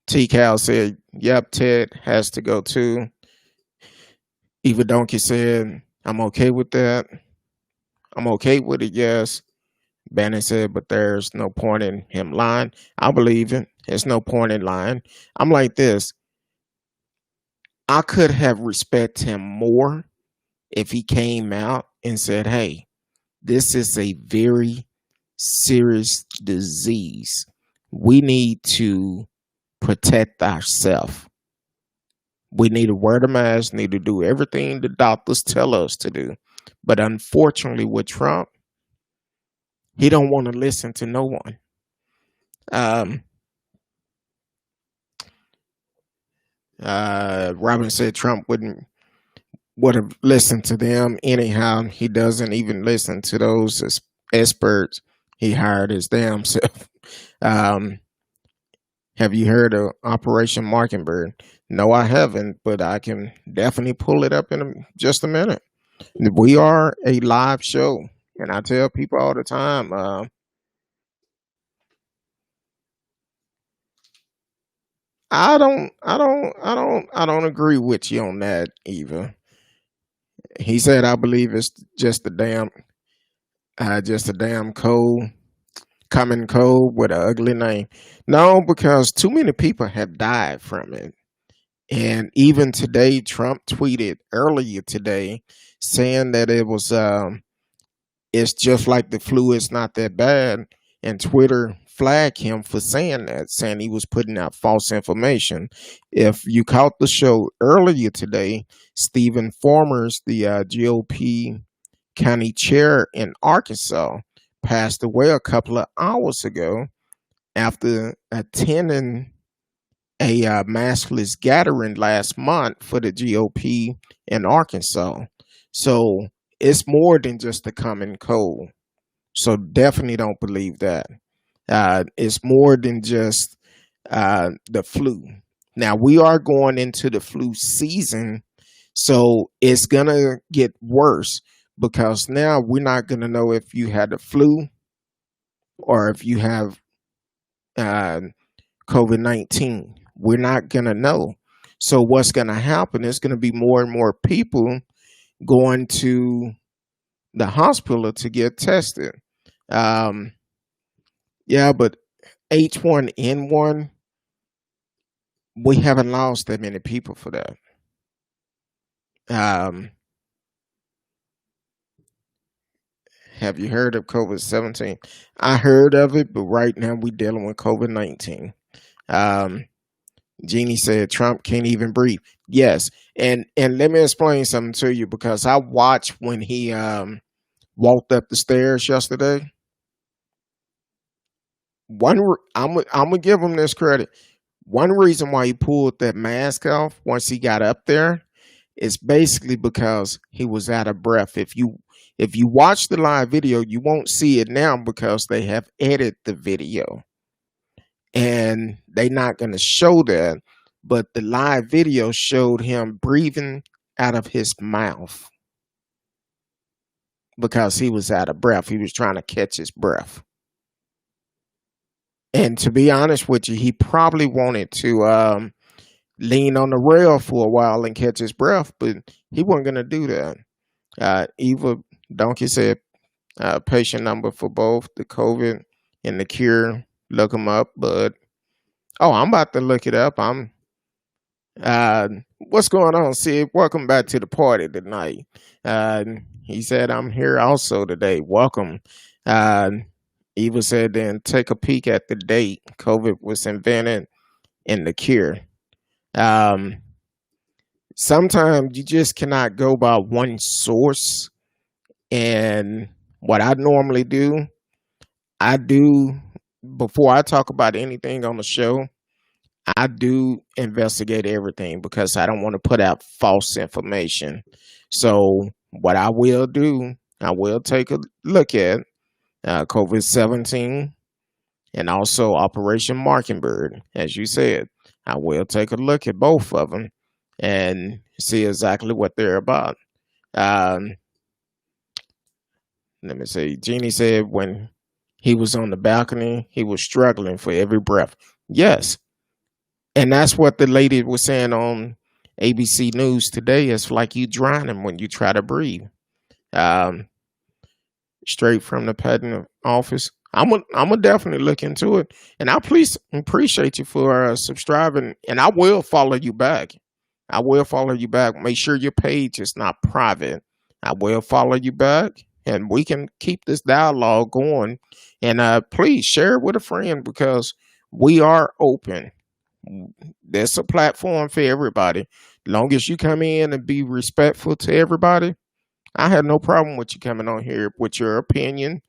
T Cal said, "Yep, Ted has to go too." Eva Donkey said, "I'm okay with that. I'm okay with it, yes." Bannon said, "But there's no point in him lying." I believe it. There's no point in lying. I'm like this. I could have respected him more if he came out and said, "Hey, this is a very serious disease. We need to protect ourselves. We need to wear the mask, need to do everything the doctors tell us to do." But unfortunately, with Trump, he don't want to listen to no one. Um, Robin said Trump would have listened to them anyhow. He doesn't even listen to those experts he hired his damn self. Um, have you heard of Operation Mockingbird? No, I haven't, but I can definitely pull it up in just a minute. We are a live show, and I tell people all the time, I don't agree with you on that either. He said, I believe it's just a damn cold, common cold with an ugly name. No, because too many people have died from it. And even today, Trump tweeted earlier today saying that it's just like the flu is not that bad. And Twitter flagged him for saying that, saying he was putting out false information. If you caught the show earlier today, Stephen Formers, the GOP county chair in Arkansas, passed away a couple of hours ago after attending a maskless gathering last month for the GOP in Arkansas. So it's more than just a common cold. So definitely don't believe that. It's more than just the flu. Now we are going into the flu season, so it's gonna get worse because now we're not gonna know if you had the flu or if you have uh, COVID-19. We're not gonna know. So what's gonna happen is gonna be more and more people going to the hospital to get tested. Um, yeah, but H1N1, we haven't lost that many people for that. Um, have you heard of COVID-17? I heard of it, but right now we're dealing with COVID-19. Um, Jeannie said Trump can't even breathe. Yes, and let me explain something to you because I watched when he walked up the stairs yesterday. I'm gonna give him this credit. One reason why he pulled that mask off once he got up there is basically because he was out of breath. If you watch the live video, you won't see it now because they have edited the video and they're not going to show that. But the live video showed him breathing out of his mouth because he was out of breath. He was trying to catch his breath. And to be honest with you, he probably wanted to lean on the rail for a while and catch his breath, but he wasn't going to do that. Eva Donkey said patient number for both the COVID and the cure. Look them up, but I'm about to look it up. What's going on, Sid? Welcome back to the party tonight. He said I'm here also today. Welcome. Eva said then take a peek at the date COVID was invented and the cure. Um, Sometimes you just cannot go by one source. And what I normally do, I do before I talk about anything on the show, I do investigate everything because I don't want to put out false information. So what I will do, I will take a look at COVID-17 and also Operation Mockingbird, as you said. I will take a look at both of them and see exactly what they're about. Um, Let me see. Jeannie said when he was on the balcony, he was struggling for every breath. Yes. And that's what the lady was saying on ABC News today. It's like you drowning when you try to breathe. Um, Straight from the patent office. I'm gonna definitely look into it, and I please appreciate you for subscribing, and I will follow you back. I will follow you back. Make sure your page is not private. I will follow you back, and we can keep this dialogue going. And please share it with a friend because we are open. There's a platform for everybody. Long as you come in and be respectful to everybody, I have no problem with you coming on here with your opinion.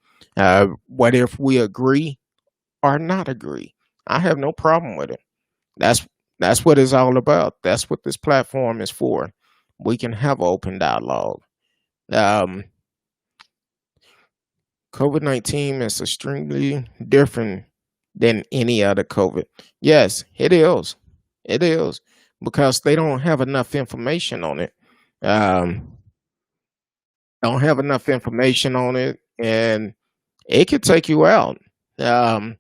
What if we agree or not agree? I have no problem with it. That's that's what it's all about. That's what this platform is for. We can have open dialogue. Um, COVID-19 is extremely different than any other COVID. Yes, it is. It is because they don't have enough information on it. Um, don't have enough information on it, and it could take you out. Um,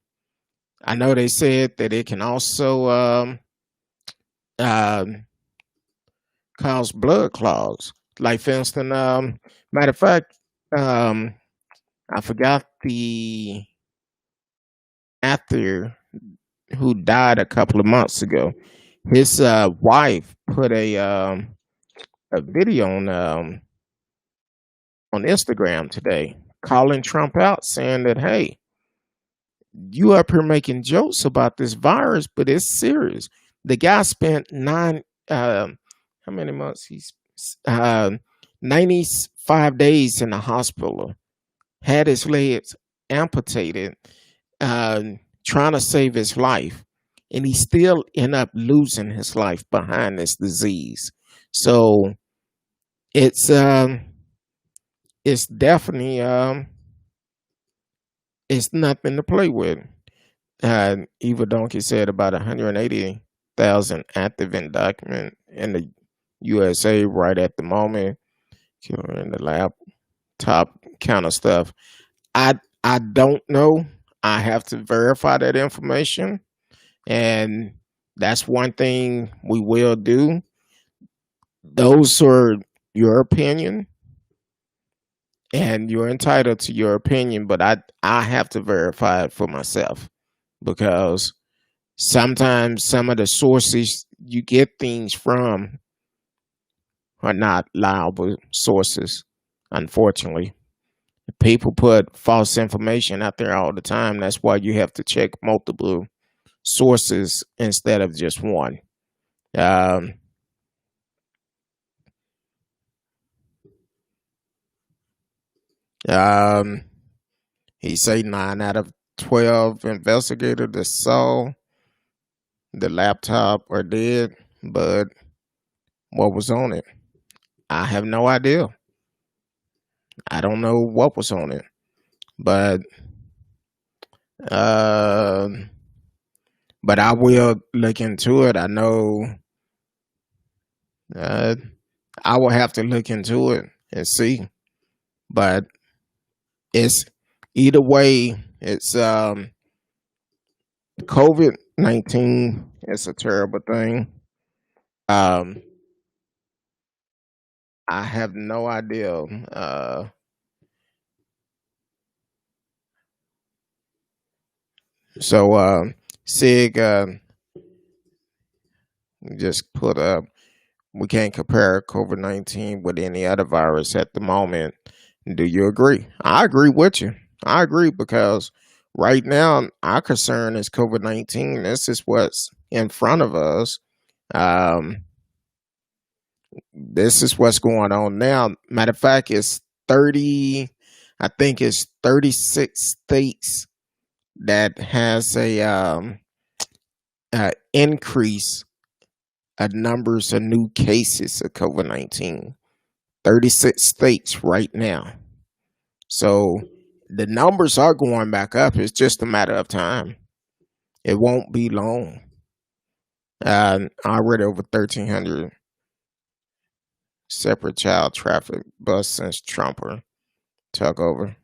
I know they said that it can also. cause blood clots. Like for instance, matter of fact, I forgot the actor who died a couple of months ago. His wife put a video on Instagram today, calling Trump out, saying that, hey, you up here making jokes about this virus, but it's serious. The guy spent how many months? He's 95 days in the hospital, had his legs amputated, uh, trying to save his life, and he still end up losing his life behind this disease. So it's it's definitely it's nothing to play with. Eva Donkey said about 180,000 active and document in the USA right at the moment. Killer in the laptop kind of stuff. I don't know. I have to verify that information, and that's one thing we will do. Those are your opinion, and you're entitled to your opinion, but I have to verify it for myself because sometimes some of the sources you get things from are not reliable sources, unfortunately. People put false information out there all the time. That's why you have to check multiple sources instead of just one. Um, um, he say 9 out of 12 investigators that saw the laptop are dead, but what was on it? I have no idea. I don't know what was on it, but uh, but I will look into it. I know uh, I will have to look into it and see. But it's either way. It's COVID-19. It's a terrible thing. Um, I have no idea. So Sig just put up. We can't compare COVID-19 with any other virus at the moment. Do you agree? I agree with you. I agree because right now our concern is COVID-19. This is what's in front of us. Um, this is what's going on now. Matter of fact, it's 30. I think it's 36 states that has a increase of numbers of new cases of COVID-19. 36 states right now. So the numbers are going back up. It's just a matter of time. It won't be long. Already over 1,300 separate child traffic bus since Trumper took over.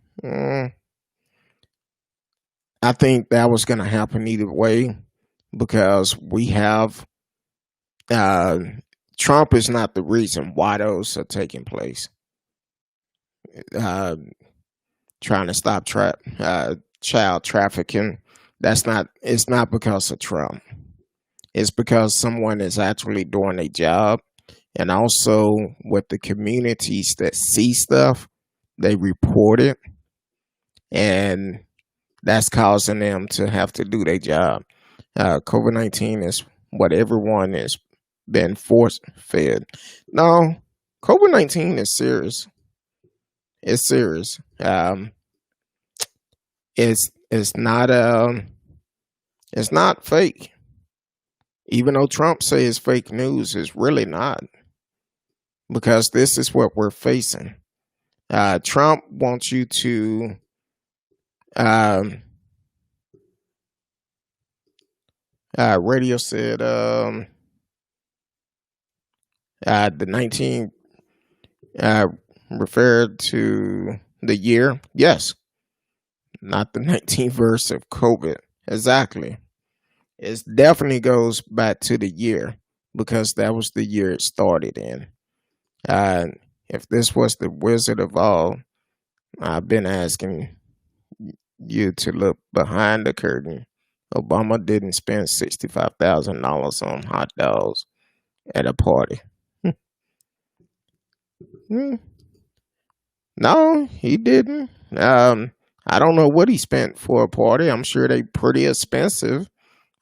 I think that was going to happen either way because we have Trump is not the reason why those are taking place. Trying to stop child trafficking. It's not because of Trump. It's because someone is actually doing a job, and also with the communities that see stuff, they report it, and that's causing them to have to do their job. COVID-19 is what everyone has been force fed. No, COVID-19 is serious. It's serious. It's not fake. Even though Trump says it's fake news, it's really not, because this is what we're facing. Trump wants you to radio said the 19 referred to the year. Yes, not the 19th verse of COVID. Exactly. It definitely goes back to the year. because that was the year it started in. Uh, if this was the Wizard of All, I've been asking you to look behind the curtain. Obama didn't spend $65,000 on hot dogs at a party. Hmm. No, he didn't. I don't know what he spent for a party. I'm sure they pretty expensive.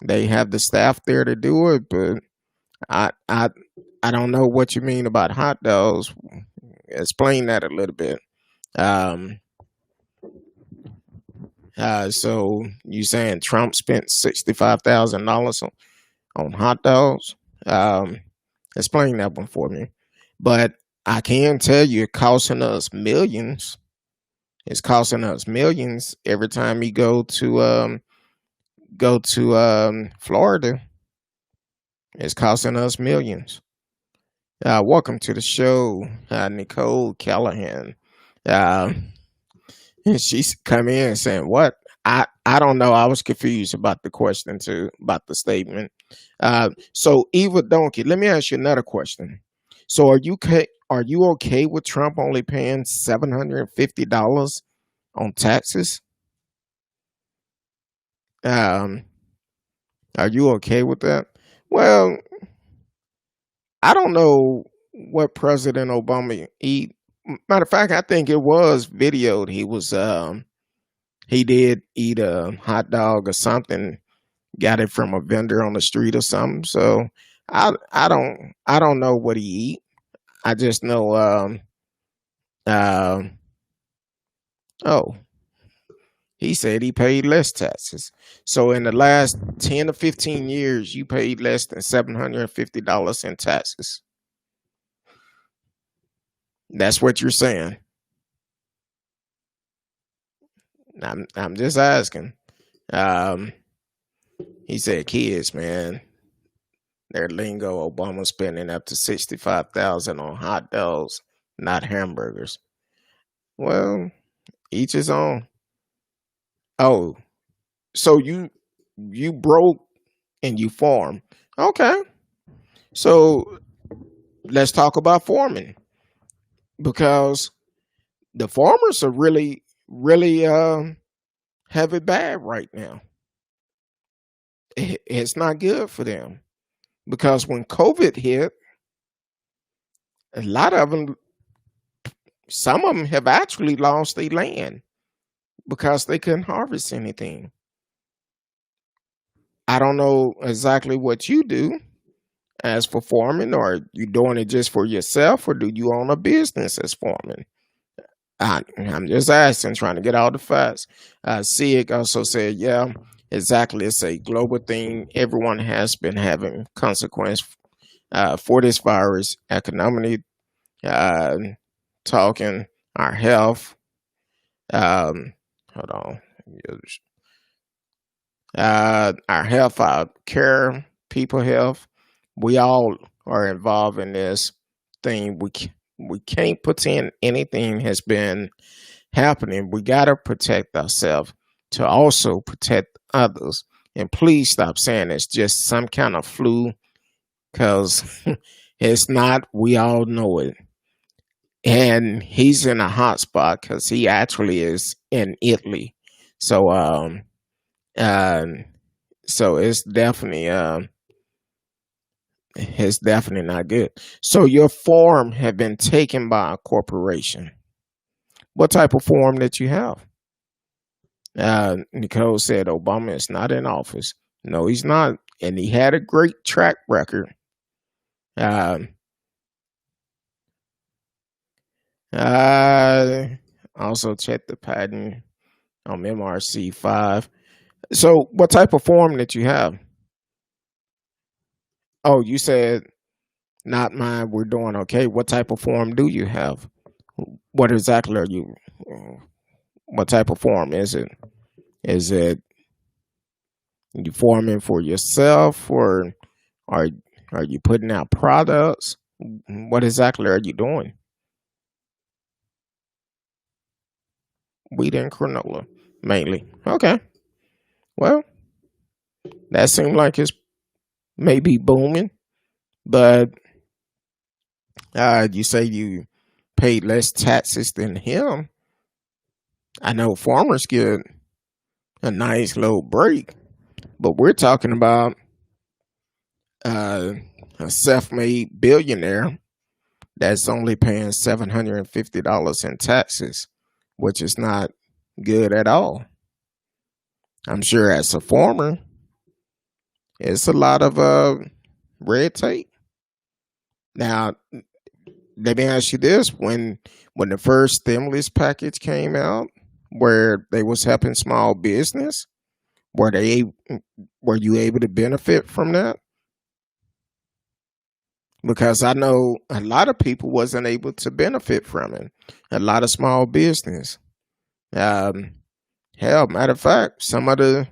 They have the staff there to do it, but I I I don't know what you mean about hot dogs. Explain that a little bit. Um, so you saying Trump spent $65,000 on hot dogs? Um, explain that one for me. But I can tell you, it costing us millions. It's costing us millions every time we go to Florida. It's costing us millions. Welcome to the show, Nicole Callahan. Uh, she's come in saying, "What? I don't know. I was confused about the question too, about the statement." So Eva Donkey, let me ask you another question. So are you okay with Trump only paying $750 on taxes? Um, are you okay with that? Well, I don't know what President Obama eat. Matter of fact, I think it was videoed. He did eat a hot dog or something. Got it from a vendor on the street or something. So I don't know what he eat. I just know um oh, he said he paid less taxes. So in the last 10 to 15 years, you paid less than $750 in taxes. That's what you're saying. I'm just asking. Um, he said kids, man, their lingo. Obama spending up to 65,000 on hot dogs, not hamburgers. Well, each his own. Oh, so you broke and you farm. Okay, so let's talk about farming because the farmers are really have it bad right now. It's not good for them because when COVID hit, a lot of them, some of them have actually lost their land because they couldn't harvest anything. I don't know exactly what you do as for farming, or you doing it just for yourself, or do you own a business as farming? I'm just asking, trying to get all the facts. Sig also said, yeah, exactly. It's a global thing. Everyone has been having consequence for this virus, economically, uh, talking, our health. Hold on. Our health, our care, people health. We all are involved in this thing. We can't pretend anything has been happening. We gotta protect ourselves to also protect others. And please stop saying it's just some kind of flu, because it's not. We all know it. And he's in a hot spot because he actually is in Italy. So uh, so it's definitely not good. So your farm had been taken by a corporation. What type of farm that you have? Nicole said Obama is not in office. No, he's not, and he had a great track record. Um, also check the patent on MRC5. So, what type of farm that you have? Oh, you said not mine. We're doing okay. What type of farm do you have? What exactly are you? What type of farm is it? Is it you farming for yourself, or are are you putting out products? What exactly are you doing? Wheat and granola, mainly. Okay. Well, that seems like it's maybe booming. But you say you paid less taxes than him. I know farmers get a nice little break, but we're talking about uh, a self-made billionaire that's only paying $750 in taxes, which is not good at all. I'm sure as a farmer, it's a lot of red tape. Now, let me ask you this: when the first stimulus package came out, where they was helping small business, were they were you able to benefit from that? Because I know a lot of people wasn't able to benefit from it. A lot of small business. Um, Hell, matter of fact, some of the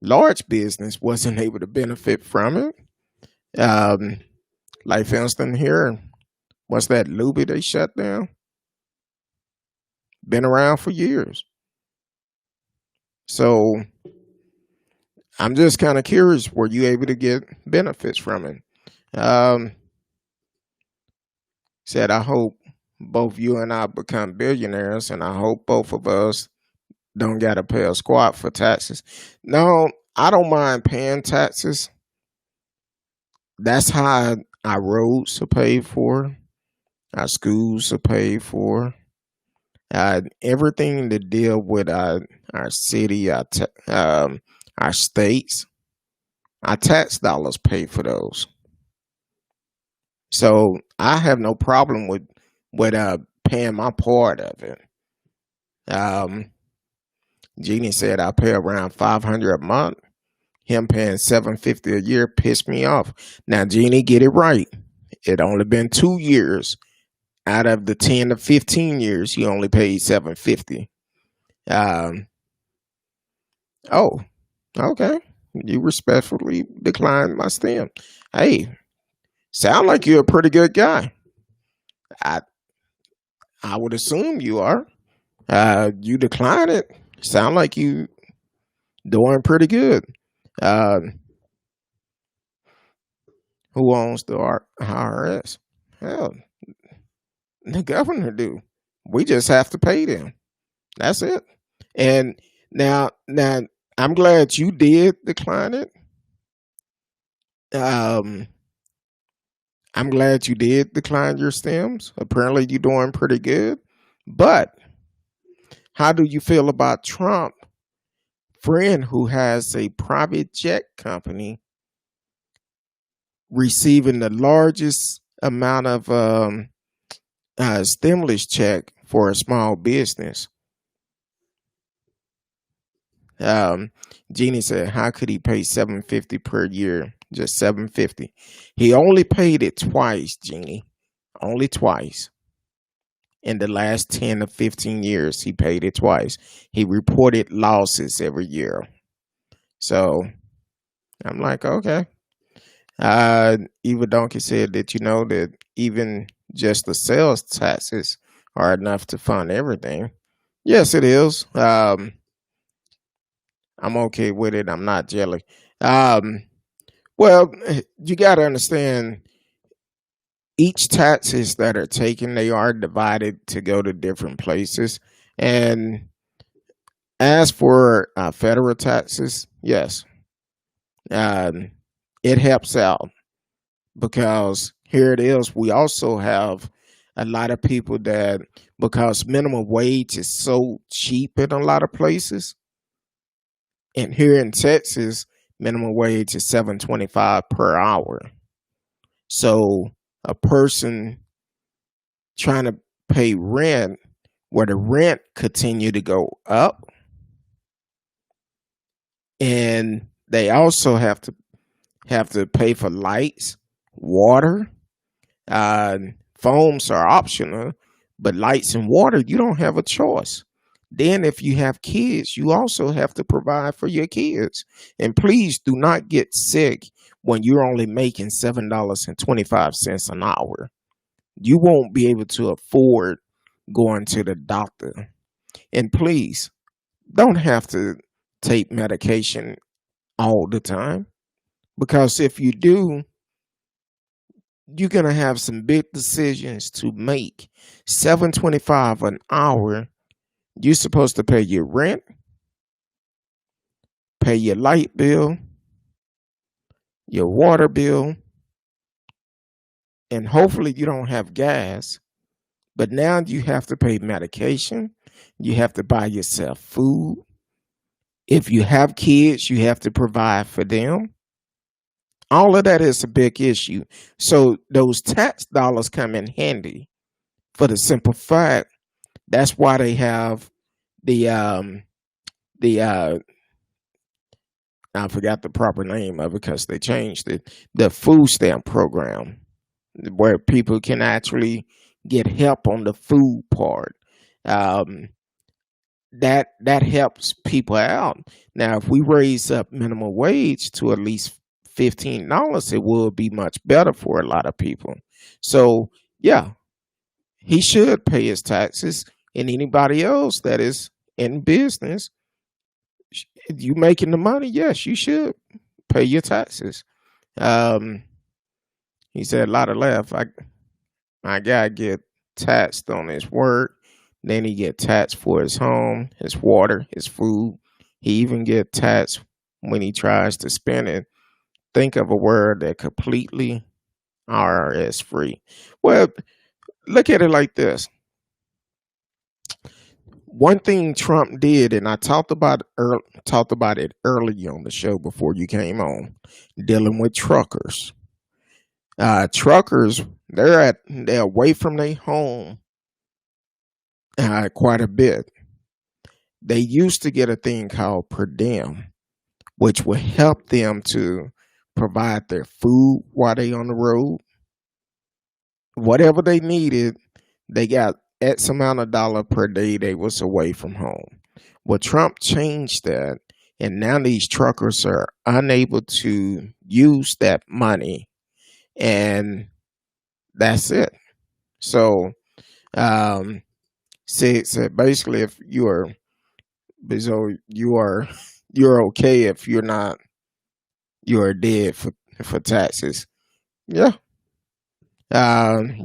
large business wasn't able to benefit from it. Like for instance, here, what's that Luby they shut down? Been around for years. So I'm just kind of curious, were you able to get benefits from it? Said, I hope both you and I become billionaires, and I hope both of us don't got to pay a squat for taxes. No, I don't mind paying taxes. That's how our roads are paid for, our schools are paid for, everything to deal with our city, our states, our tax dollars pay for those. So I have no problem with paying my part of it. Um, Jeannie said I pay around $500 a month. Him paying $750 a year pissed me off. Now, Jeannie, get it right. It only been 2 years out of the 10 to 15 years he only paid $750. Oh, okay. You respectfully declined my stem. Hey, sound like you're a pretty good guy. I I would assume you are. You decline it. Sound like you doing pretty good. Uh, who owns the IRS? Hell, the governor do. We just have to pay them. That's it. And now, I'm glad you did decline it. Um, I'm glad you did decline your stems. Apparently, you're doing pretty good. But how do you feel about Trump, friend who has a private jet company, receiving the largest amount of stimulus check for a small business? Um, Jeannie said, "How could he pay $750 per year? Just $750. He only paid it twice, Jeannie. Only twice. In the last 10 to 15 years, he paid it twice. He reported losses every year. So I'm like, okay." Eva Donkey said that you know that even just the sales taxes are enough to fund everything. Yes, it is. I'm okay with it. I'm not jelly. Um, well, you got to understand each taxes that are taken, they are divided to go to different places. And as for federal taxes, yes, um, it helps out because here it is. We also have a lot of people that, because minimum wage is so cheap in a lot of places, and here in Texas, minimum wage is $7.25 per hour. So a person trying to pay rent, where the rent continue to go up, and they also have to pay for lights, water. Phones are optional, but lights and water, you don't have a choice. Then if you have kids, you also have to provide for your kids. And please do not get sick when you're only making $7.25 an hour. You won't be able to afford going to the doctor. And please don't have to take medication all the time, because if you do, you're gonna have some big decisions to make. $7.25 an hour. You're supposed to pay your rent, pay your light bill, your water bill, and hopefully you don't have gas. But now you have to pay medication. You have to buy yourself food. If you have kids, you have to provide for them. All of that is a big issue. So those tax dollars come in handy for the simple fact that's why they have the I forgot the proper name of it because they changed it. The food stamp program where people can actually get help on the food part. Um, that helps people out. Now, if we raise up minimum wage to at least $15, it will be much better for a lot of people. So, yeah, he should pay his taxes, and anybody else that is in business, you making the money, yes, you should pay your taxes. Um, he said a lot of left. My guy get taxed on his work, then he get taxed for his home, his water, his food. He even get taxed when he tries to spend it. Think of a word that completely IRS free. Well, look at it like this. One thing Trump did, and I talked about it early on the show before you came on, dealing with truckers. Truckers, they're away from their home quite a bit. They used to get a thing called per diem, which would help them to provide their food while they on the road. Whatever they needed, they got X amount of dollar per day they was away from home. Well, Trump changed that, and now these truckers are unable to use that money, and that's it. So, so basically, if you're you're okay if you're dead for taxes. Yeah.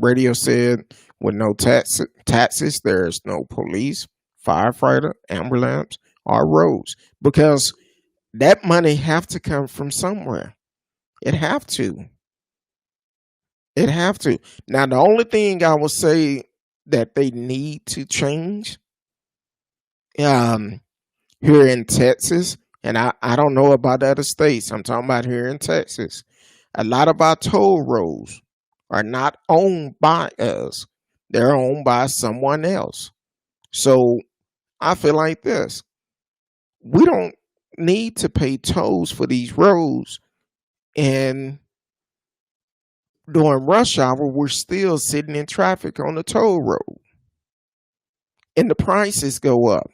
Radio said with no taxes, there's no police, firefighter, ambulance, or roads because that money have to come from somewhere. It have to. It have to. Now, the only thing I will say that they need to change, here in Texas, and I don't know about other states. I'm talking about here in Texas. A lot of our toll roads are not owned by us. They're owned by someone else. So I feel like this. We don't need to pay tolls for these roads, and during rush hour, we're still sitting in traffic on the toll road. And the prices go up.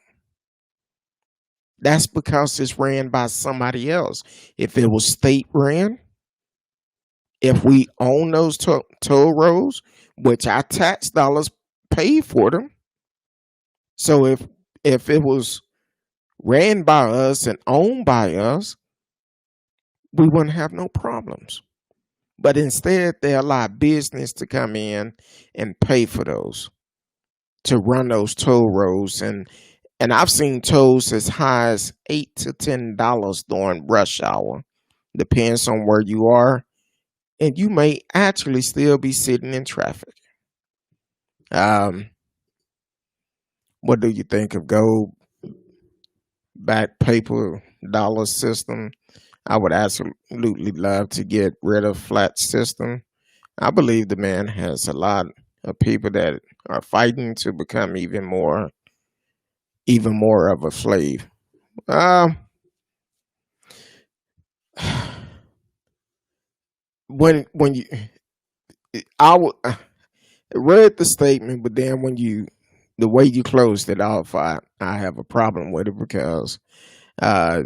That's because it's ran by somebody else. If it was state ran, if we own those toll roads, which our tax dollars pay for them. So if it was ran by us and owned by us, we wouldn't have no problems. But instead, they allow business to come in and pay for those, to run those toll roads. And I've seen tolls as high as $8 to $10 during rush hour. Depends on where you are. And you may actually still be sitting in traffic. What do you think of gold back paper dollar system? I would absolutely love to get rid of flat system. I believe the man has a lot of people that are fighting to become even more of a slave. When you, I read the statement, but then the way you closed it off, I have a problem with it because uh,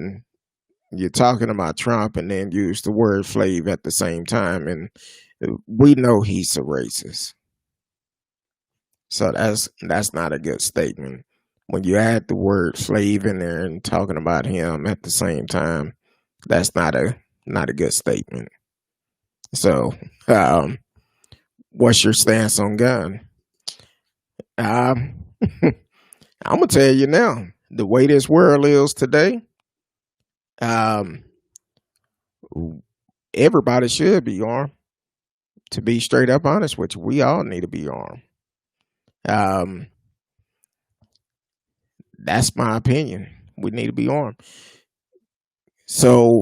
you're talking about Trump and then use the word slave at the same time, and we know he's a racist. So that's not a good statement. When you add the word slave in there and talking about him at the same time, that's not a good statement. So What's your stance on gun? Um, I'm gonna tell you now. The way this world is today, um, everybody should be armed. To be straight up honest with you, we all need to be armed. Um, that's my opinion. We need to be armed. So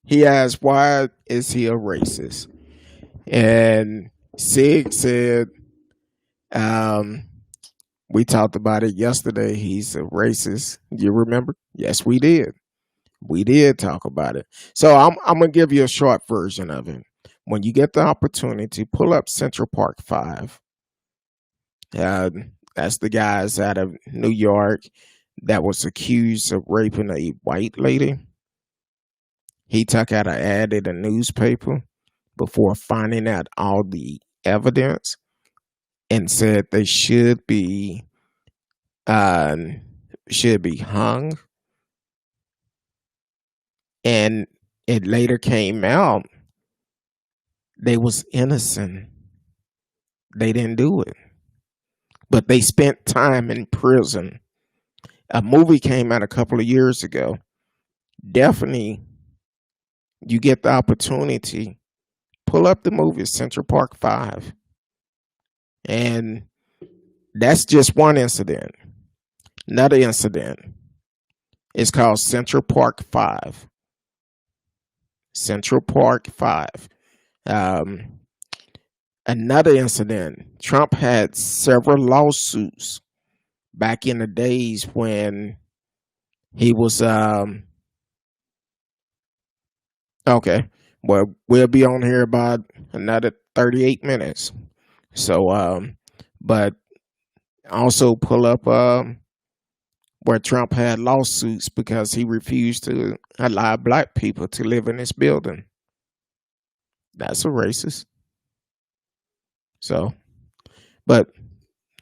he asked, "Why is he a racist?" And Sig said, um, "We talked about it yesterday. He's a racist. You remember? Yes, we did. We did talk about it. So I'm gonna give you a short version of it. When you get the opportunity, pull up Central Park 5. Uh, that's the guys out of New York that was accused of raping a white lady. He took out an ad in a newspaper before finding out all the evidence and said they uh, should be hung. And it later came out they was innocent. They didn't do it, but they spent time in prison. A movie came out a couple of years ago. Definitely, you get the opportunity, pull up the movie Central Park 5. And that's just one incident. Another incident is called Central Park 5. Central Park 5. Um, Another incident, Trump had several lawsuits back in the days when he was okay. Well, we'll be on here about another 38 minutes. So but also pull up where Trump had lawsuits because he refused to allow black people to live in his building. That's a racist. So, but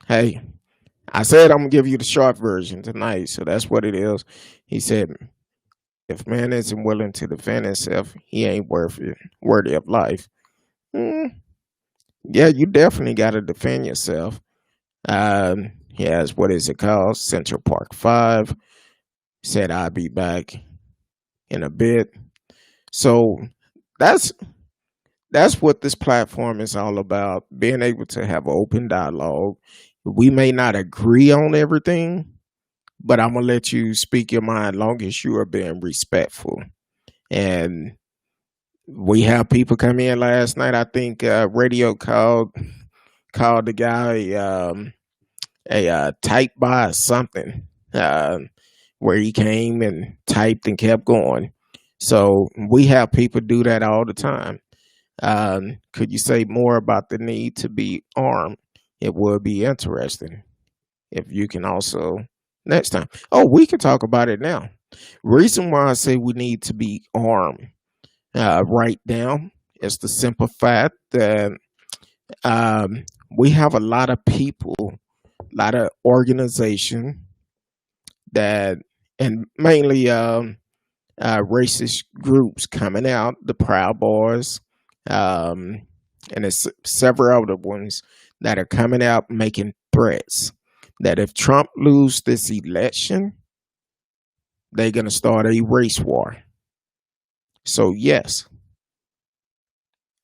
hey, I said I'm gonna give you the short version tonight, so that's what it is. He said, "If man isn't willing to defend himself, he ain't worthy of life." Mm, yeah, you definitely got to defend yourself. He has what is it called? Central Park 5. Said I'll be back in a bit. So that's that's what this platform is all about. Being able to have open dialogue. We may not agree on everything, but I'm gonna let you speak your mind long as you are being respectful. And we have people come in last night. I think radio called the guy a type by something, uh, where he came and typed and kept going. So we have people do that all the time. Could you say more about the need to be armed? It would be interesting if you can also next time. Oh, we can talk about it now. Reason why I say we need to be armed right now is the simple fact that um, we have a lot of people, a lot of organization that, and mainly racist groups coming out, the Proud Boys, um, and there's several other ones that are coming out making threats that if Trump loses this election, they're going to start a race war. So yes,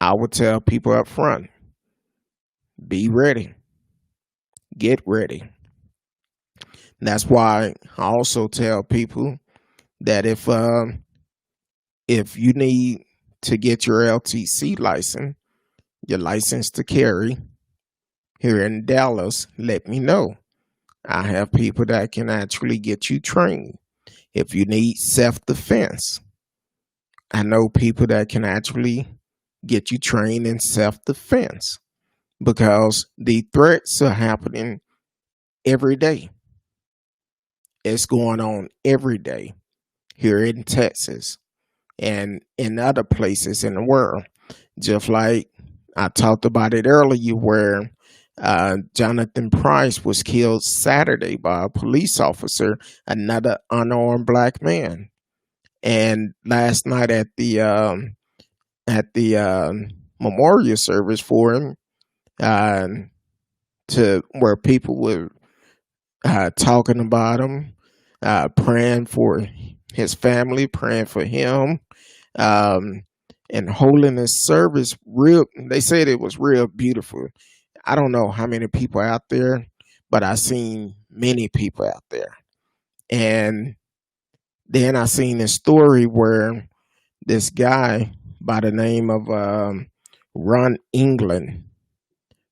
I would tell people up front, be ready, get ready. And that's why I also tell people that if you need to get your LTC license, your license to carry here in Dallas, let me know. I have people that can actually get you trained. If you need self defense, I know people that can actually get you trained in self defense because the threats are happening every day. It's going on every day here in Texas and in other places in the world. Just like I talked about it earlier, where Johnathan Price was killed Saturday by a police officer, another unarmed black man. And last night at the memorial service for him, uh, to where people were talking about him, praying for his family, praying for him, um, and holding his service real. They said it was real beautiful. I don't know how many people out there, but I seen many people out there. And then I seen a story where this guy by the name of Ron England,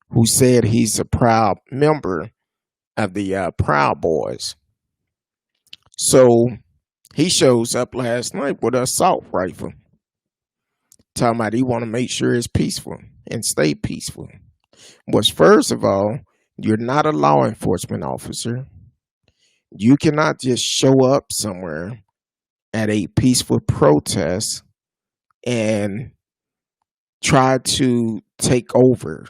who said he's a proud member of the Proud Boys. So he shows up last night with an assault rifle, talking about he want to make sure it's peaceful and stay peaceful. Was first of all, you're not a law enforcement officer. You cannot just show up somewhere at a peaceful protest and try to take over.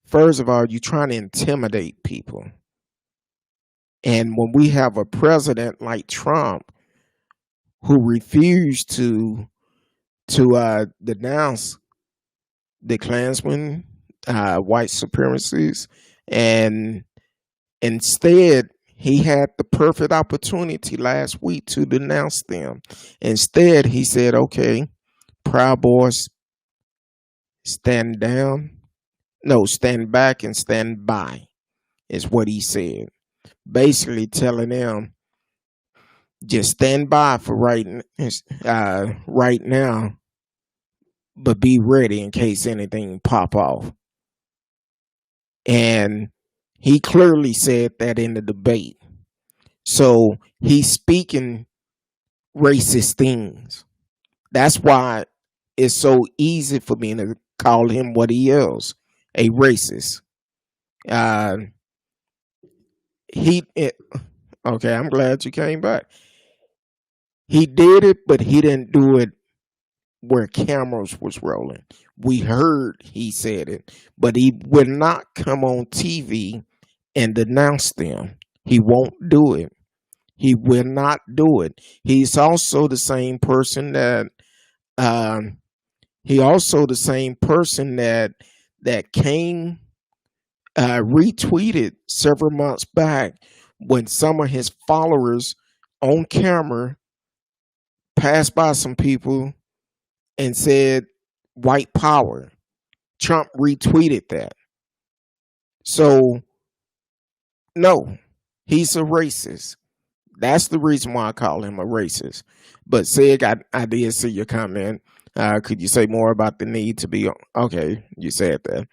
First of all, you're trying to intimidate people. And when we have a president like Trump who refused to denounce the Klansmen, white supremacists, and instead he had the perfect opportunity last week to denounce them. Instead, he said, "Okay, Proud Boys, stand down. No, stand back and stand by," is what he said. Basically telling them, just stand by for right now, but be ready in case anything pop off. And he clearly said that in the debate. So he's speaking racist things. That's why it's so easy for me to call him what he is, a racist. Uh, okay, I'm glad you came back. He did it, but he didn't do it where cameras was rolling. We heard he said it, but he would not come on TV and denounce them. He won't do it. He will not do it. He's also the same person that came retweeted several months back when some of his followers on camera passed by some people and said white power. Trump retweeted that. So no, he's a racist. That's the reason why I call him a racist. But Sig, I did see your comment. Could you say more about the need to be okay? You said that.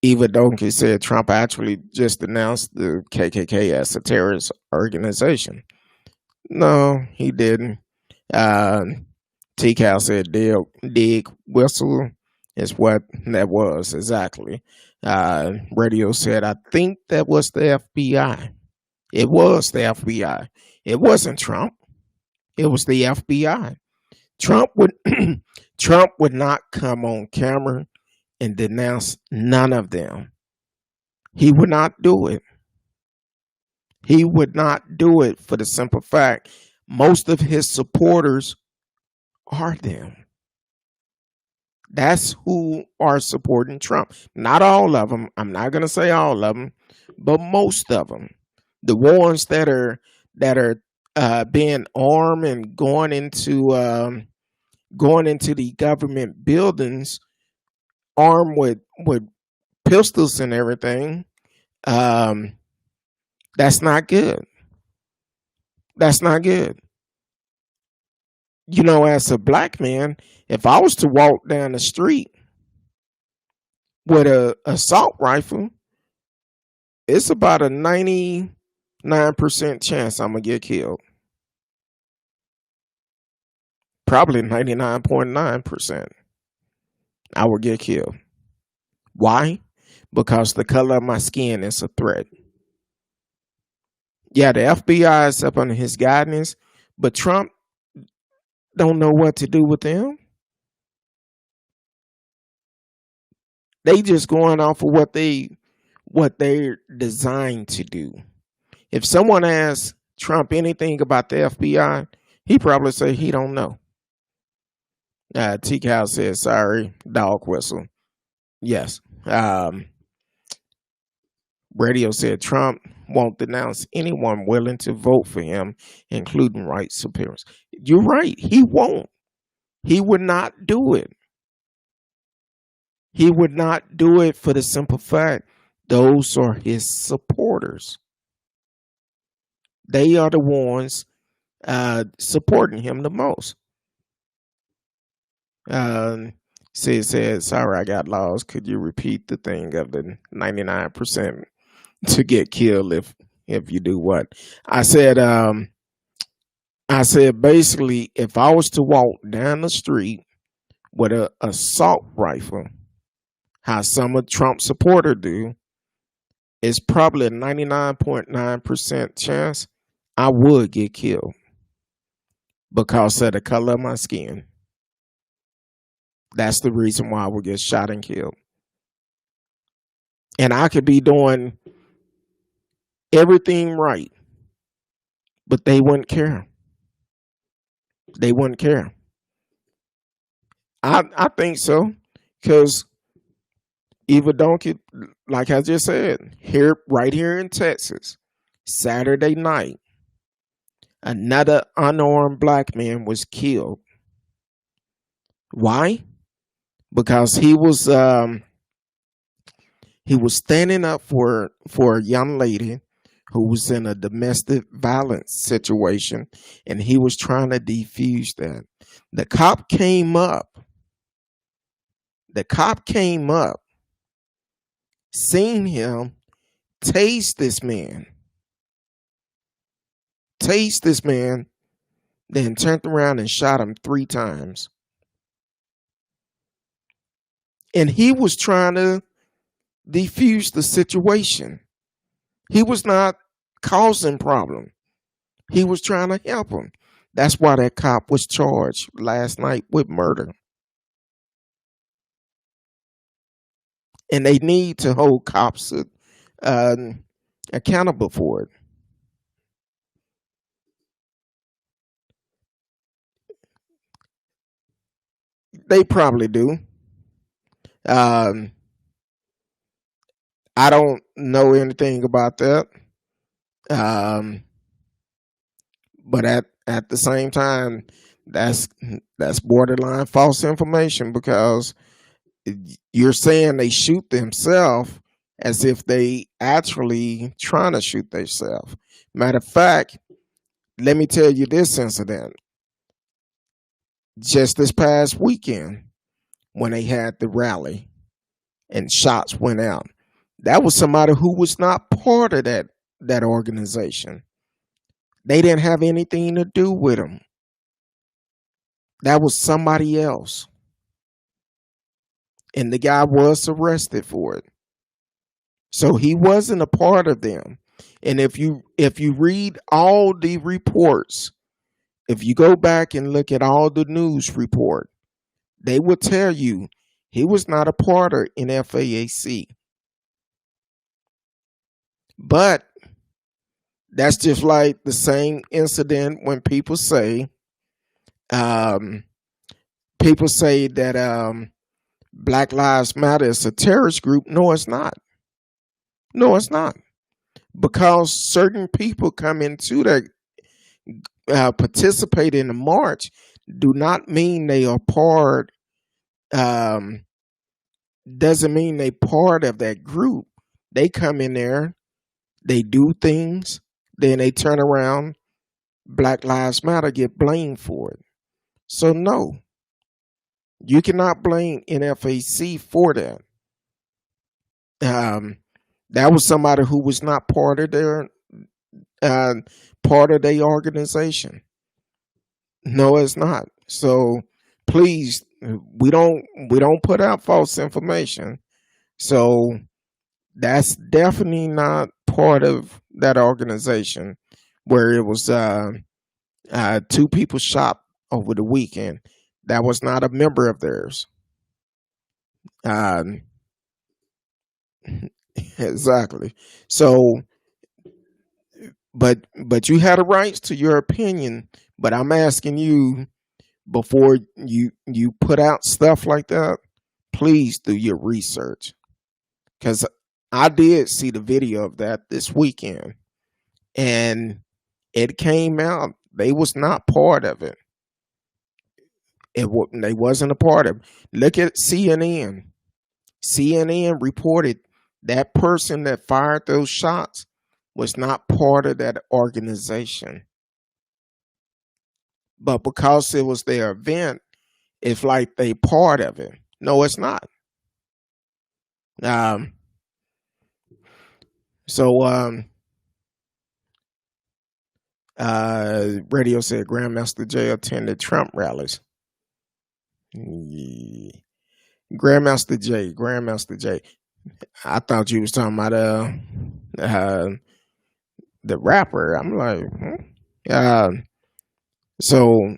Eva Donkey said Trump actually just announced the KKK as a terrorist organization. No, he didn't. T-Cal said dig whistle is what that was exactly. Radio said, I think that was the FBI. It was the FBI. It wasn't Trump. It was the FBI. Trump would not come on camera and denounce none of them. He would not do it. He would not do it for the simple fact most of his supporters are them. That's who are supporting Trump. Not all of them. I'm not going to say all of them, but most of them. The ones that are being armed and going into the government buildings armed with pistols and everything. That's not good. That's not good. You know, as a black man, if I was to walk down the street with a assault rifle, it's about a 99% chance I'm gonna get killed. Probably 99.9%. I will get killed. Why? Because the color of my skin is a threat. Yeah, the FBI is up under his guidance, but Trump don't know what to do with them. They just going off of what they're designed to do. If someone asks Trump anything about the FBI, he probably say he don't know. T Cow said, sorry, dog whistle. Yes. Radio said Trump won't denounce anyone willing to vote for him, including white supremacists. You're right. He won't. He would not do it. He would not do it for the simple fact those are his supporters. They are the ones supporting him the most. Said, sorry, I got lost. Could you repeat the thing of the 99% to get killed if you do what? I said basically if I was to walk down the street with a assault rifle, how some of Trump supporters do, it's probably a 99.9% chance I would get killed because of the color of my skin. That's the reason why I would get shot and killed. And I could be doing everything right, but they wouldn't care. They wouldn't care. I think so, because even donkey, like I just said, right here in Texas, Saturday night, another unarmed black man was killed. Why? Because he was standing up for a young lady who was in a domestic violence situation, and he was trying to defuse that. The cop came up. Seen him tase this man, then turned around and shot him 3 times. And he was trying to defuse the situation. He was not causing problem. He was trying to help him. That's why that cop was charged last night with murder. And they need to hold cops accountable for it. They probably do. I don't know anything about that. But at the same time, that's borderline false information, because you're saying they shoot themselves as if they actually trying to shoot themselves. Matter of fact, let me tell you this incident. Just this past weekend, when they had the rally and shots went out, that was somebody who was not part of that organization. They didn't have anything to do with them. That was somebody else. And the guy was arrested for it. So he wasn't a part of them. And if you read all the reports, if you go back and look at all the news report, they will tell you he was not a part of NFAAC. But that's just like the same incident when people say that Black Lives Matter is a terrorist group. No, it's not. No, it's not. Because certain people come into that, participate in the march, do not mean they are part, doesn't mean they part of that group. They come in there, they do things, then they turn around, Black Lives Matter get blamed for it. So no, you cannot blame NFAC for that. That was somebody who was not part of their organization. No, it's not. So please, we don't put out false information. So that's definitely not part of that organization where it was 2 people shot over the weekend. That was not a member of theirs. Exactly. So, but you had a right to your opinion. But I'm asking you, before you put out stuff like that, please do your research. Because I did see the video of that this weekend, and it came out they was not part of it. They wasn't a part of it. Look at CNN. CNN reported that person that fired those shots was not part of that organization. But because it was their event, it's like they part of it. No, it's not. Um, so radio said Grandmaster J attended Trump rallies. Yeah. Grandmaster J. I thought you was talking about uh the rapper. I'm like, so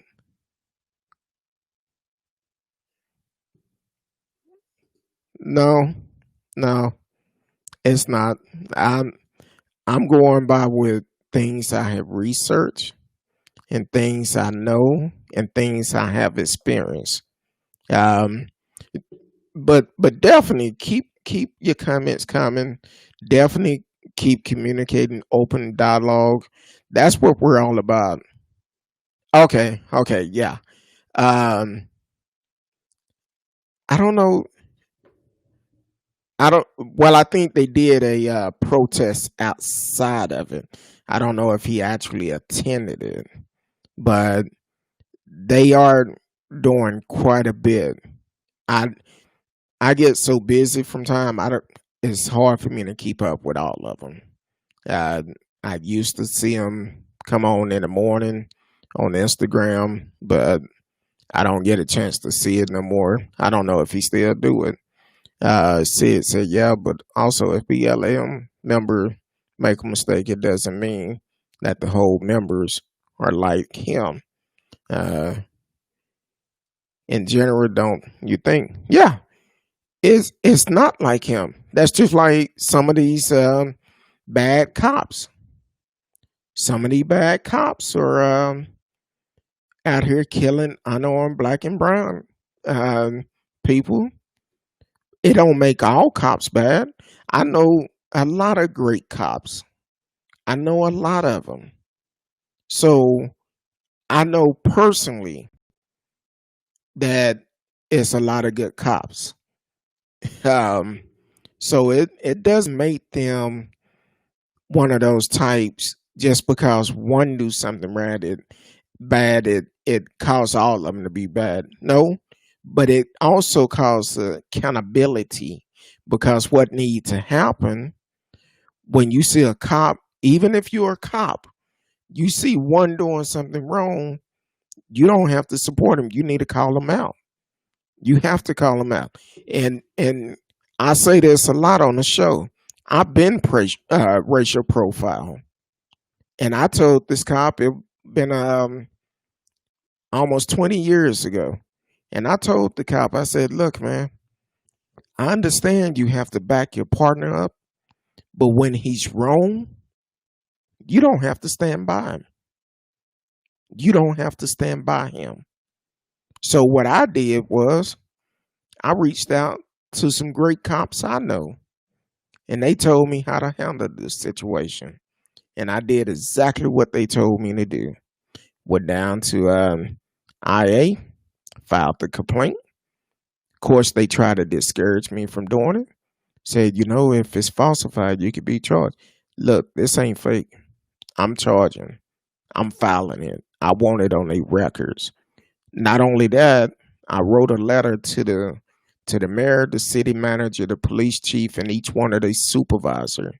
no, no, it's not. I'm going by with things I have researched and things I know and things I have experienced. Um, but definitely keep your comments coming. Definitely keep communicating, open dialogue. That's what we're all about. Okay, yeah. Um, I don't know. I don't. Well, I think they did a protest outside of it. I don't know if he actually attended it, but they are doing quite a bit. I I get so busy from time. I don't. It's hard for me to keep up with all of them. Uh, I used to see him come on in the morning on Instagram, but I don't get a chance to see it no more. I don't know if he still do it. Sid said, yeah, but also if BLM member make a mistake, it doesn't mean that the whole members are like him. Uh, in general, don't you think? Yeah, it's not like him. That's just like some of these bad cops. Some of these bad cops are out here killing unarmed black and brown people. It don't make all cops bad. I know a lot of great cops. I know a lot of them. So I know personally that it's a lot of good cops. Um, so it doesn't make them one of those types just because one do something bad. It causes all of them to be bad. No, but it also causes accountability because what needs to happen when you see a cop, even if you're a cop, you see one doing something wrong, you don't have to support him. You need to call him out. You have to call him out. And I say this a lot on the show. I've been racial profile, and I told this cop it been almost 20 years ago, and I told the cop, I said, "Look, man, I understand you have to back your partner up, but when he's wrong, you don't have to stand by him. You don't have to stand by him." So what I did was I reached out to some great cops I know, and they told me how to handle this situation. And I did exactly what they told me to do. Went down to IA, filed the complaint. Of course, they tried to discourage me from doing it. Said, if it's falsified, you could be charged. Look, this ain't fake. I'm charging. I'm filing it. I want it on their records. Not only that, I wrote a letter to the mayor, the city manager, the police chief, and each one of their supervisor,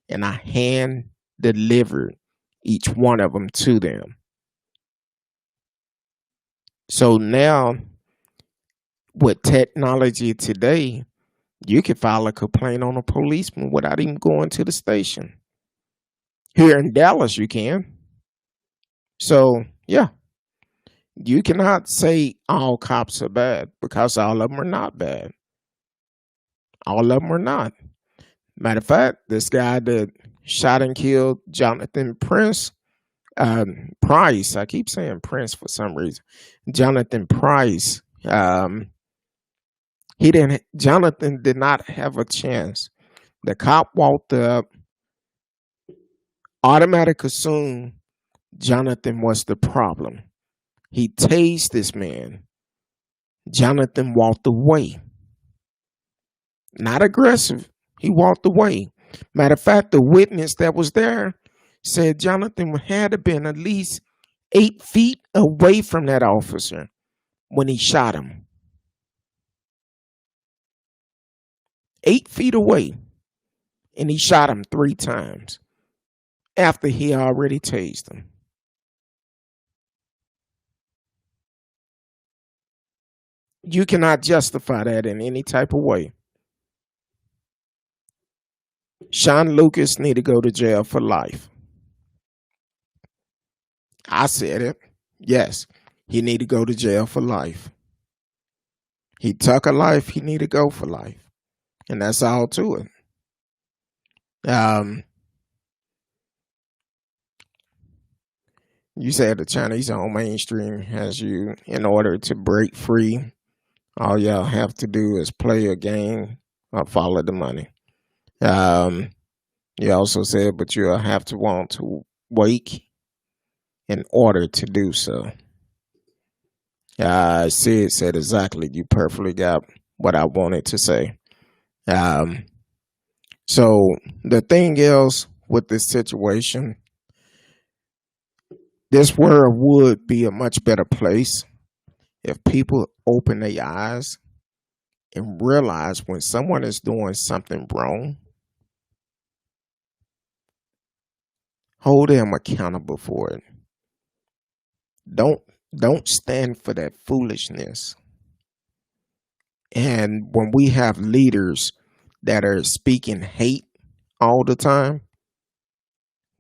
and I hand delivered each one of them to them. So now, with technology today, you can file a complaint on a policeman without even going to the station. Here in Dallas, you can. So, yeah, you cannot say all cops are bad because all of them are not bad. All of them are not. Matter of fact, this guy that shot and killed Johnathan Price Price, I keep saying Prince for some reason. Johnathan Price, Johnathan did not have a chance. The cop walked up, automatic assumed Johnathan was the problem. He tased this man. Johnathan walked away. Not aggressive. He walked away. Matter of fact, the witness that was there said Johnathan had to been at least 8 feet away from that officer when he shot him. 8 feet away. And he shot him 3 times after he already tased him. You cannot justify that in any type of way. Shaun Lucas need to go to jail for life. I said it. Yes, he need to go to jail for life. He took a life, he need to go for life. And that's all to it. You said the Chinese on mainstream has you in order to break free. All y'all have to do is play a game or follow the money. You also said, but you'll have to want to wake in order to do so. Sid said exactly. You perfectly got what I wanted to say. So the thing is with this situation, this world would be a much better place if people open their eyes and realize when someone is doing something wrong, hold them accountable for it. Don't stand for that foolishness. And when we have leaders that are speaking hate all the time,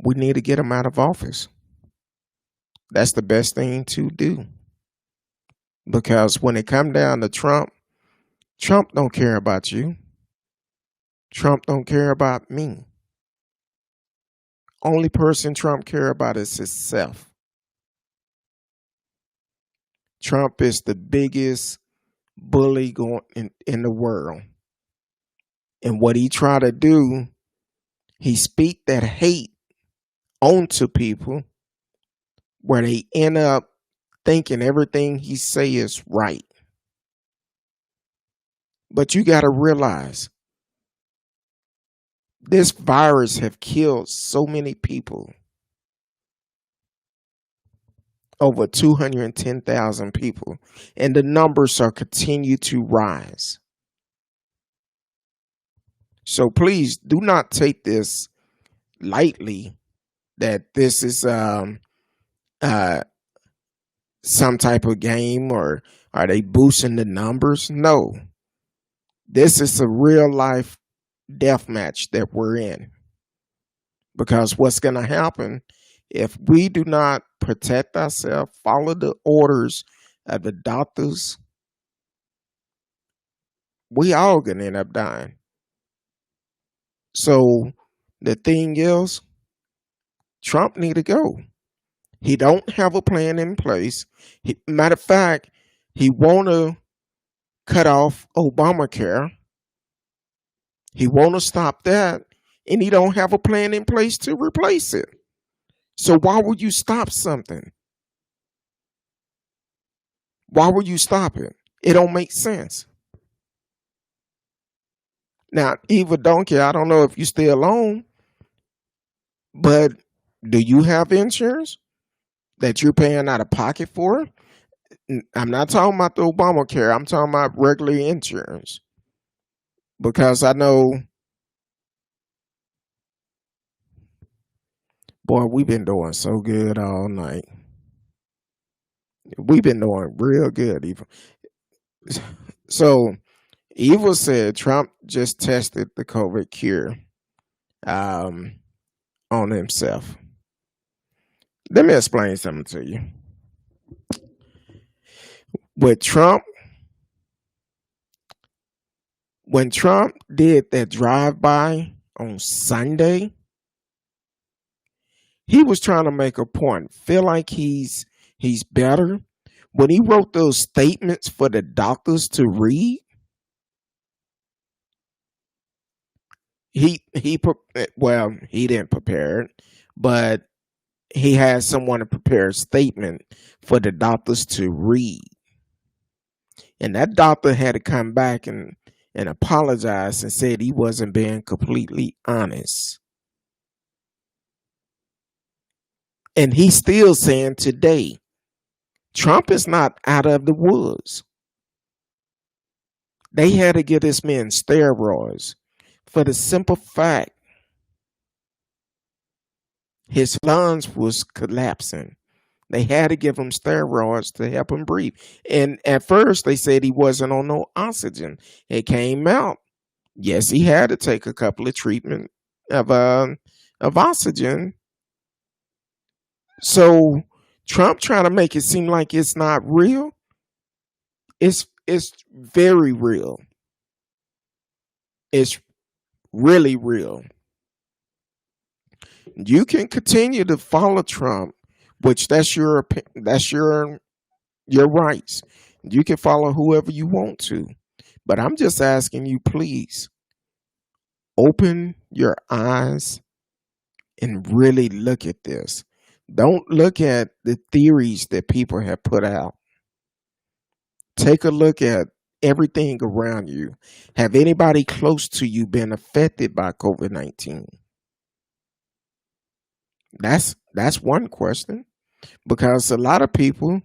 we need to get them out of office. That's the best thing to do. Because when it comes down to Trump don't care about you. Trump don't care about me. Only person Trump care about is himself. Trump is the biggest bully going in the world. And what he try to do, he speak that hate onto people where they end up thinking everything he say is right. But you got to realize this virus have killed so many people. Over 210,000 people. And the numbers are continue to rise. So please do not take this lightly that this is some type of game or are they boosting the numbers? No. This is a real life death match that we're in. Because what's going to happen if we do not protect ourselves, follow the orders of the doctors, we all going to end up dying. So the thing is, Trump need to go. He don't have a plan in place. Matter of fact, he want to cut off Obamacare. He want to stop that, and he don't have a plan in place to replace it. So why would you stop something? Why would you stop it? It don't make sense. Now, Eva Donkey, I don't know if you still on, but do you have insurance that you're paying out of pocket for? I'm not talking about the Obamacare. I'm talking about regular insurance. Because I know, boy, we've been doing so good all night. We've been doing real good, Eva. So, Eva said Trump just tested the COVID cure on himself. Let me explain something to you. With Trump, when Trump did that drive-by on Sunday, He was trying to make a point. Feel like he's better. When he wrote those statements for the doctors to read, he didn't prepare it, but he had someone to prepare a statement for the doctors to read. And that doctor had to come back and apologize and said he wasn't being completely honest. And he's still saying today, Trump is not out of the woods. They had to give this man steroids for the simple fact his lungs was collapsing. They had to give him steroids to help him breathe. And at first they said he wasn't on no oxygen. It came out, yes, he had to take a couple of treatment of oxygen. So Trump trying to make it seem like it's not real. It's very real. It's really real. You can continue to follow Trump, which that's your rights. You can follow whoever you want to. But I'm just asking you, please open your eyes and really look at this. Don't look at the theories that people have put out. Take a look at everything around you. Have anybody close to you been affected by COVID-19? That's one question. Because a lot of people,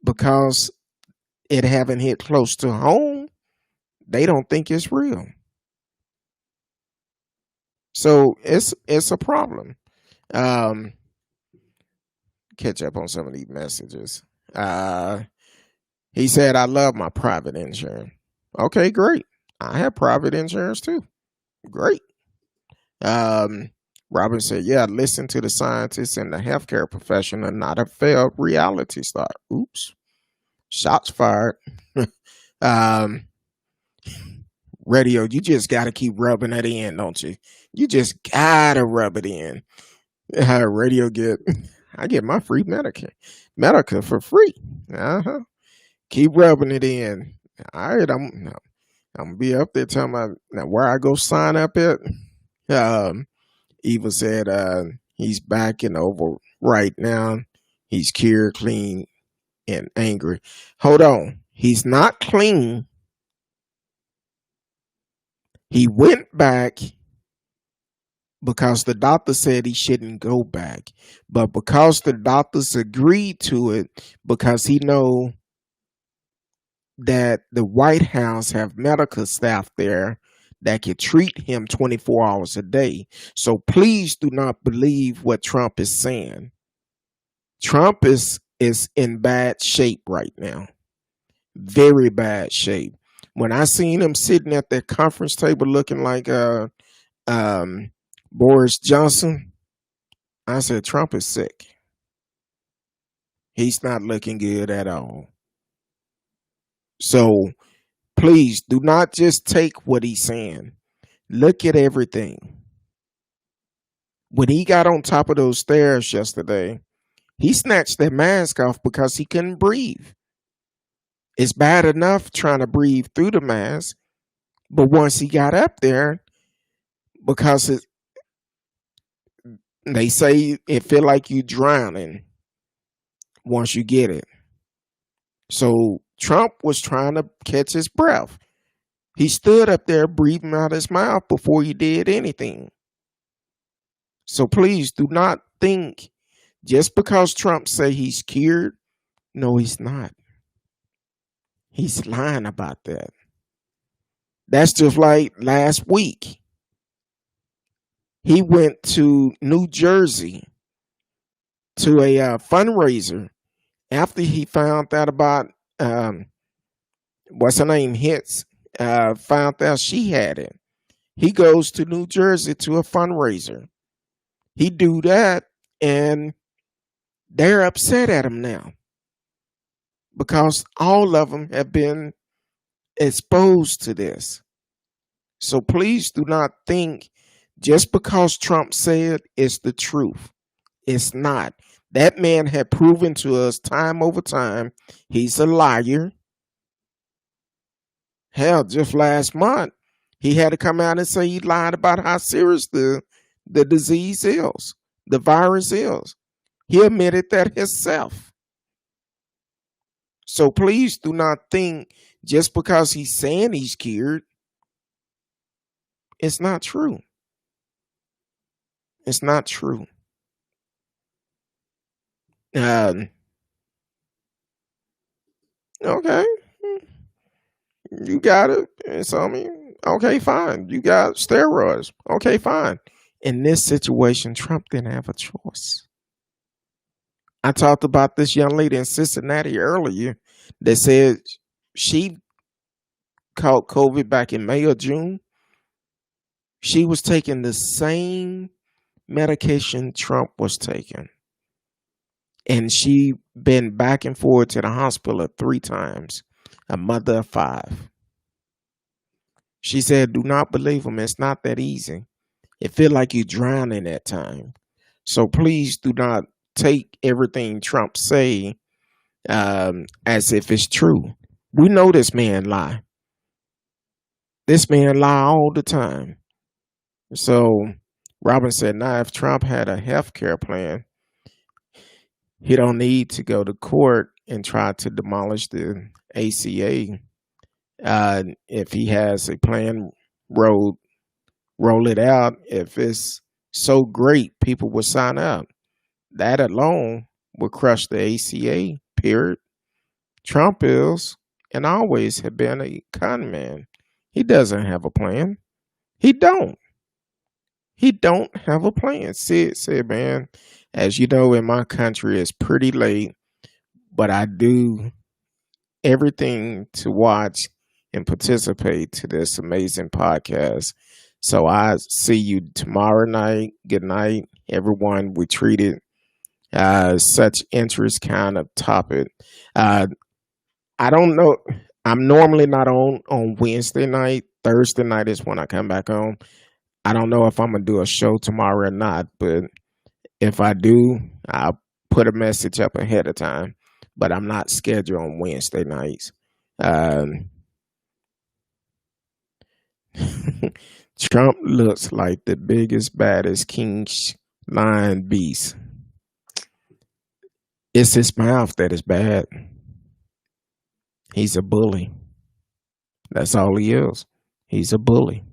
because it haven't hit close to home, they don't think it's real. So it's a problem. Catch up on some of these messages. He said, I love my private insurance. Okay, great. I have private insurance too. Great. Robin said, yeah, listen to the scientists and the healthcare professional, not a failed reality star. Oops. Shots fired. Radio, you just got to keep rubbing it in, don't you? You just got to rub it in. Radio I get my free Medica for free. Uh-huh. Keep rubbing it in. All right, I'm gonna be up there telling my now where I go sign up at. Eva said he's back and over right now. He's cured, clean, and angry. Hold on. He's not clean. He went back because the doctor said he shouldn't go back. But because the doctors agreed to it, because he know that the White House have medical staff there that can treat him 24 hours a day. So please do not believe what Trump is saying. Trump is in bad shape right now. Very bad shape. When I seen him sitting at that conference table looking like Boris Johnson, I said, Trump is sick. He's not looking good at all. So please do not just take what he's saying. Look at everything. When he got on top of those stairs yesterday, he snatched that mask off because he couldn't breathe. It's bad enough trying to breathe through the mask, but once he got up there, because they say it feel like you drowning once you get it. So Trump was trying to catch his breath. He stood up there breathing out his mouth before he did anything. So please do not think just because Trump say he's cured, no, he's not. He's lying about that. That's just like last week. He went to New Jersey to a fundraiser after he found out about what's her name, Hits, found out she had it. He goes to New Jersey to a fundraiser. He do that, and they're upset at him now because all of them have been exposed to this. So please do not think Just because Trump said it's the truth, it's not. That man had proven to us time over time he's a liar. Hell, just last month, he had to come out and say he lied about how serious the disease is, the virus is. He admitted that himself. So please do not think just because he's saying he's cured, it's not true. It's not true. Um, okay, you got it. It's I mean, okay, fine. You got steroids. Okay, fine. In this situation, Trump didn't have a choice. I talked about this young lady in Cincinnati earlier that said she caught COVID back in May or June. She was taking the same medication Trump was taking. And she been back and forth to the hospital 3 times, a mother of 5. She said, do not believe him. It's not that easy. It feel like you drowning at time. So please do not take everything Trump say as if it's true. We know this man lie. This man lie all the time. So Robin said, now if Trump had a health care plan, he don't need to go to court and try to demolish the ACA. If he has a plan, roll it out. If it's so great, people will sign up. That alone will crush the ACA, period. Trump is and always have been a con man. He doesn't have a plan. He don't. He don't have a plan. Sid said, man, as you know, in my country, it's pretty late, but I do everything to watch and participate to this amazing podcast. So I see you tomorrow night. Good night, everyone. We treated such interest kind of topic. I don't know. I'm normally not on Wednesday night. Thursday night is when I come back on. I don't know if I'm gonna do a show tomorrow or not, but if I do, I'll put a message up ahead of time. But I'm not scheduled on Wednesday nights. Trump looks like the biggest, baddest king lion beast. It's his mouth that is bad. He's a bully. That's all he is. He's a bully.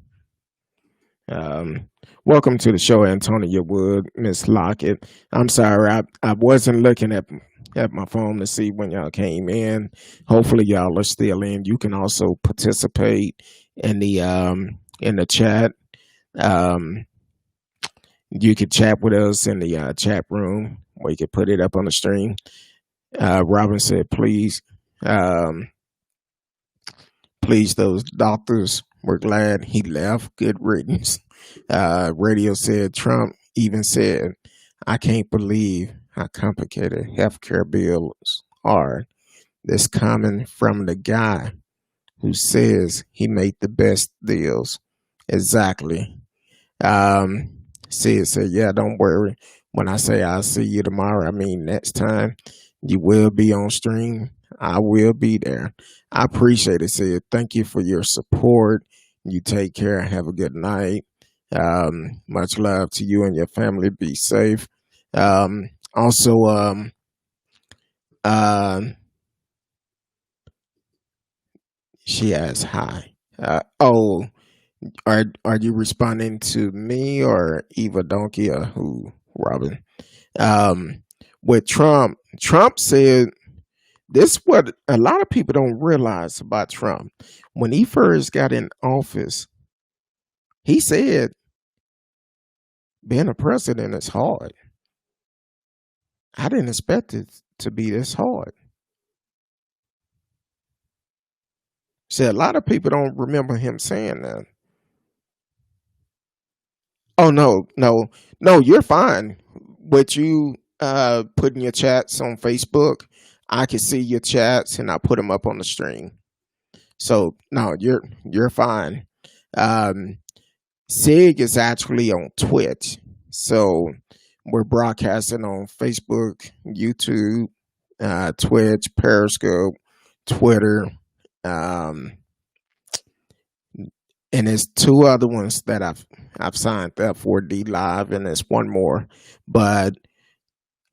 Welcome to the show, Antonia Wood, Miss Lockett. I'm sorry, I wasn't looking at my phone to see when y'all came in. Hopefully, y'all are still in. You can also participate in the chat. You can chat with us in the chat room, or you can put it up on the stream. Robin said, please, please, those doctors were glad he left. Good riddance. Radio said, Trump even said, I can't believe how complicated healthcare bills are. This coming from the guy who says he made the best deals. Exactly. Sid said, yeah, don't worry. When I say I'll see you tomorrow, I mean next time you will be on stream. I will be there. I appreciate it, Sid. Thank you for your support. You take care. Have a good night. Much love to you and your family. Be safe. Also, she asked hi. Are you responding to me or Eva Donkey or who, Robin? With Trump said this what a lot of people don't realize about Trump. When he first got in office, he said being a president is hard. I didn't expect it to be this hard. See, a lot of people don't remember him saying that. Oh no, you're fine. With you putting your chats on Facebook, I can see your chats and I put them up on the stream. So no, you're fine. SIG is actually on Twitch. So we're broadcasting on Facebook, YouTube, Twitch, Periscope, Twitter, um, and there's two other ones that I've signed up for, D Live, and there's one more. But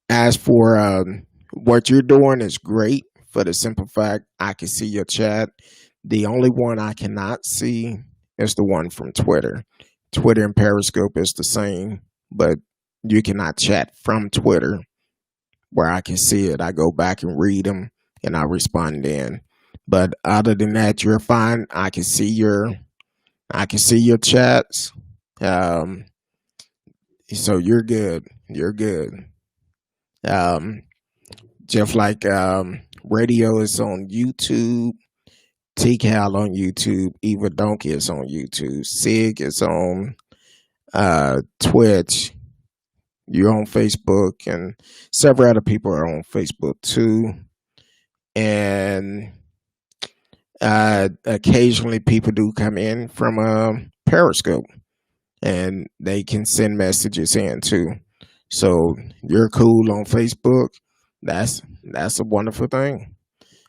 as for what you're doing is great for the simple fact I can see your chat. The only one I cannot see is the one from Twitter. Twitter and Periscope is the same, but you cannot chat from Twitter where I can see it. I go back and read them and I respond in. But other than that, you're fine. I can see your chats. Um, so you're good. You're good. Um, just like radio is on YouTube, TCal on YouTube, Eva Donkey is on YouTube, Sig is on Twitch. You're on Facebook, and several other people are on Facebook too. And occasionally, people do come in from Periscope, and they can send messages in too. So you're cool on Facebook. That's a wonderful thing.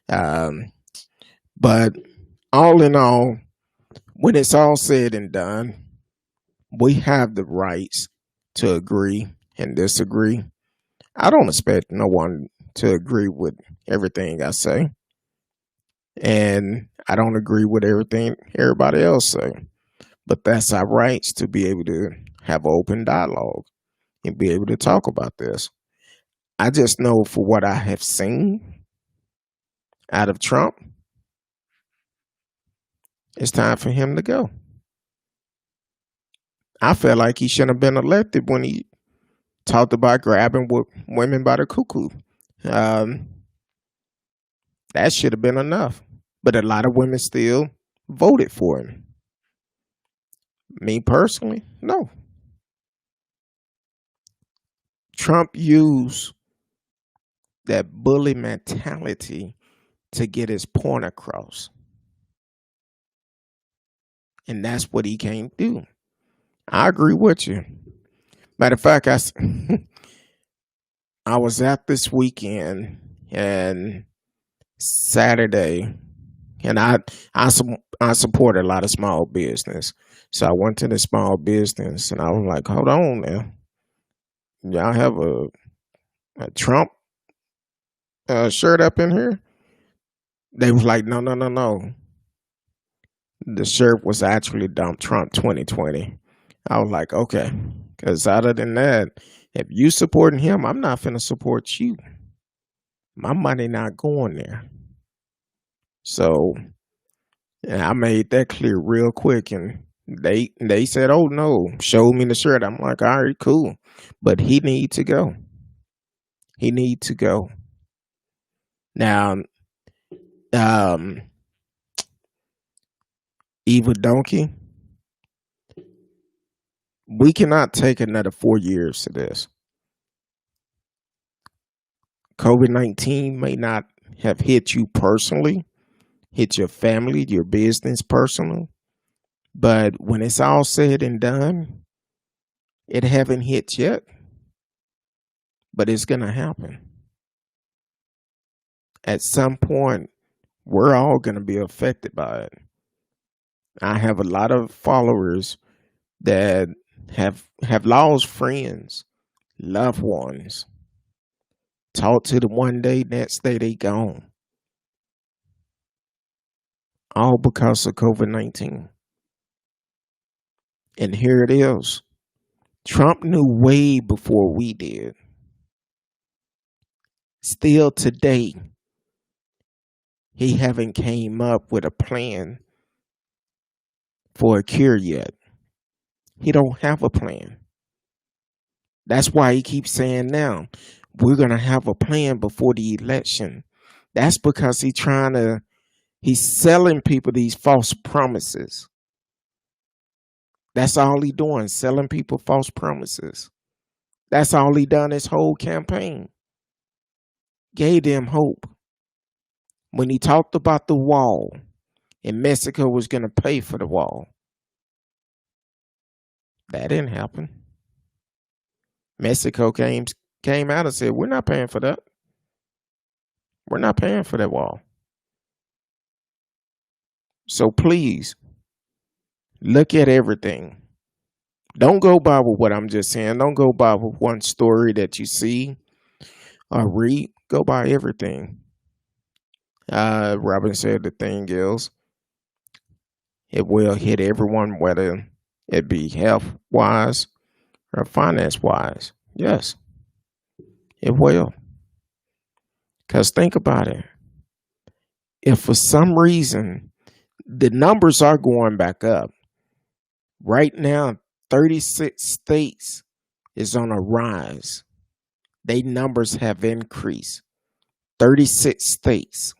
Um, but all in all, when it's all said and done, we have the rights to agree and disagree. I don't expect no one to agree with everything I say, and I don't agree with everything everybody else say. But that's our rights to be able to have open dialogue and be able to talk about this. I just know for what I have seen out of Trump, it's time for him to go. I felt like he shouldn't have been elected when he talked about grabbing women by the cuckoo. Um, that should have been enough. But a lot of women still voted for him. Me personally, no. Trump used that bully mentality to get his point across. And that's what he can't do. I agree with you. Matter of fact, I was out this weekend and Saturday, and I support a lot of small business. So I went to the small business and I was like, hold on now. Y'all have a Trump shirt up in here? They was like, no, no, no, no. The shirt was actually Dump Trump 2020. I was like, okay. Because other than that, if you supporting him, I'm not finna support you. My money not going there. So I made that clear real quick, and they said, "Oh no, show me the shirt." I'm like, "All right, cool," but he need to go. He need to go now. Um, Eva Donkey, we cannot take another 4 years to this. COVID-19 may not have hit you personally, hit your family, your business personally, but when it's all said and done, it haven't hit yet, but it's gonna happen. At some point, we're all gonna be affected by it. I have a lot of followers that have lost friends, loved ones. Talk to them one day, next day they gone. All because of COVID-19. And here it is. Trump knew way before we did. Still today, he haven't came up with a plan for a cure yet. He don't have a plan. That's why he keeps saying now, we're going to have a plan before the election. That's because he's selling people these false promises. That's all he doing, selling people false promises. That's all he done his whole campaign. Gave them hope. When he talked about the wall and Mexico was going to pay for the wall, That didn't happen. Mexico came out and said, we're not paying for that. We're not paying for that wall. So please look at everything. Don't go by with what I'm just saying. Don't go by with one story that you see or read. Go by everything. Robin said the thing is, it will hit everyone, whether it be health wise or finance wise. Yes, it will. Because think about it. If for some reason the numbers are going back up, right now, 36 states is on a rise. They numbers have increased. 36 states.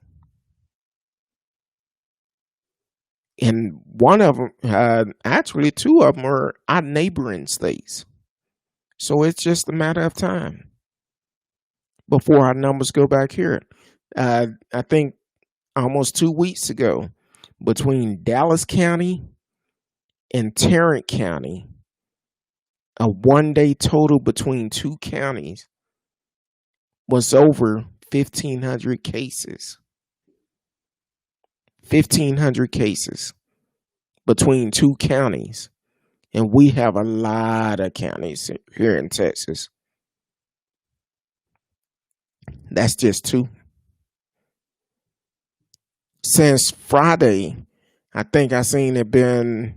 And one of them, actually two of them are our neighboring states. So it's just a matter of time before our numbers go back here. I think almost 2 weeks ago, between Dallas County and Tarrant County, a 1 day total between two counties was over 1,500 cases. 1,500 cases between two counties. And we have a lot of counties here in Texas. That's just two. Since Friday, I think I seen it been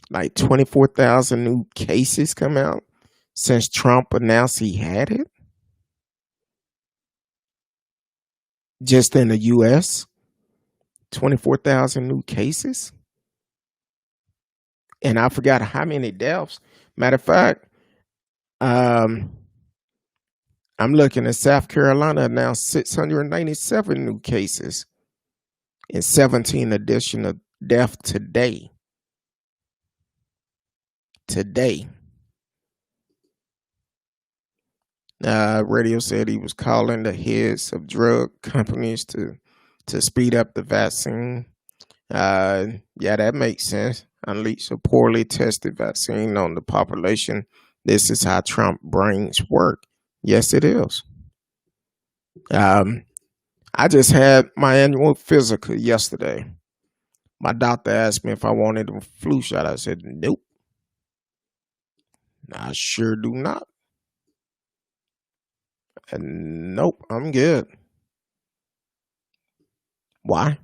like 24,000 new cases come out since Trump announced he had it. Just in the U.S., 24,000 new cases. And I forgot how many deaths. Matter of fact, I'm looking at South Carolina announced 697 new cases and 17 additional deaths today. Radio said he was calling the heads of drug companies to speed up the vaccine. Yeah, that makes sense. Unleash a poorly tested vaccine on the population. This is how Trump brains work. Yes, it is. I just had my annual physical yesterday. My doctor asked me if I wanted a flu shot. I said, nope. I sure do not. And nope, I'm good. Why?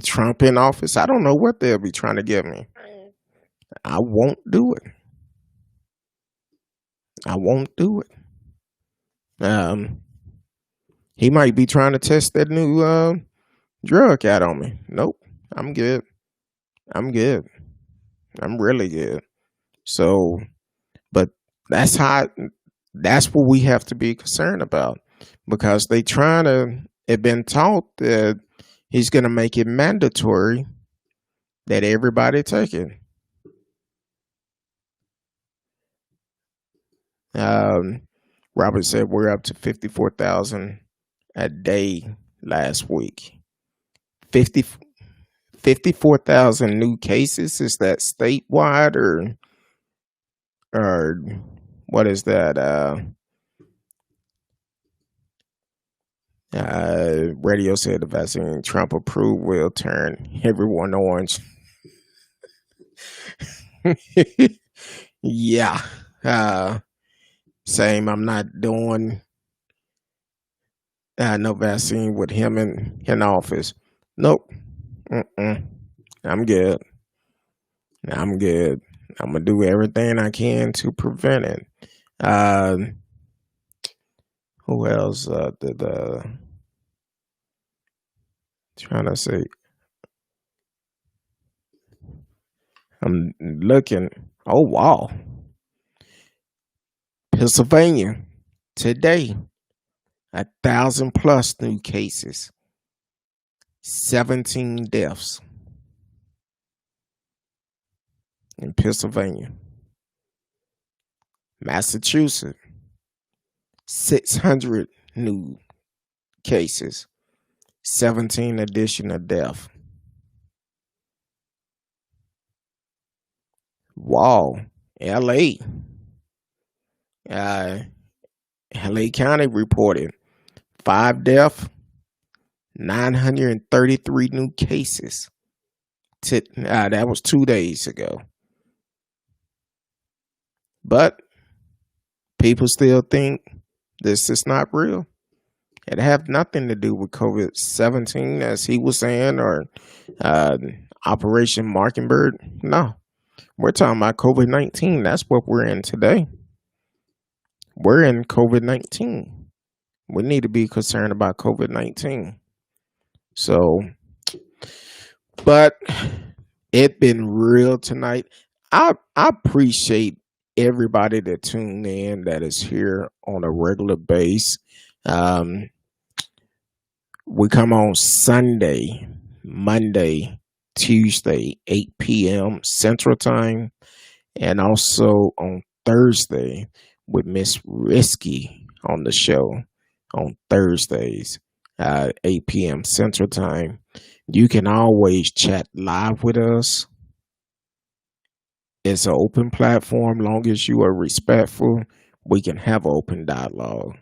Trump in office? I don't know what they'll be trying to get me. I won't do it. I won't do it. He might be trying to test that new drug out on me. Nope, I'm good. I'm good. I'm really good. So, but that's what we have to be concerned about, because it been taught that he's going to make it mandatory that everybody take it. Robert said we're up to 54,000 a day last week. 54,000 new cases. Is that statewide or what is that? Radio said the vaccine Trump approved will turn everyone orange. Yeah. Same. I'm not doing no vaccine with him in office. Nope. I'm good. I'm good. I'm going to do everything I can to prevent it. Who else did trying to say? I'm looking. Oh, wow. Pennsylvania today, 1,000+ new cases, 17 deaths in Pennsylvania. Massachusetts, 600 new cases, 17 additional deaths. Wow. LA. Uh, LA County reported 5 deaths, 933 new cases. That was 2 days ago. But people still think this is not real. It have nothing to do with COVID-19, as he was saying, or uh, Operation Mockingbird. No, we're talking about COVID-19. That's what we're in today. We're in COVID-19. We need to be concerned about COVID-19. So, but it been real tonight. I appreciate everybody that tuned in, that is here on a regular base. Um, we come on Sunday, Monday, Tuesday, 8 p.m. Central Time, and also on Thursday with Miss Risky on the show on Thursdays, 8 p.m. Central Time. You can always chat live with us. It's an open platform. Long as you are respectful, we can have an open dialogue.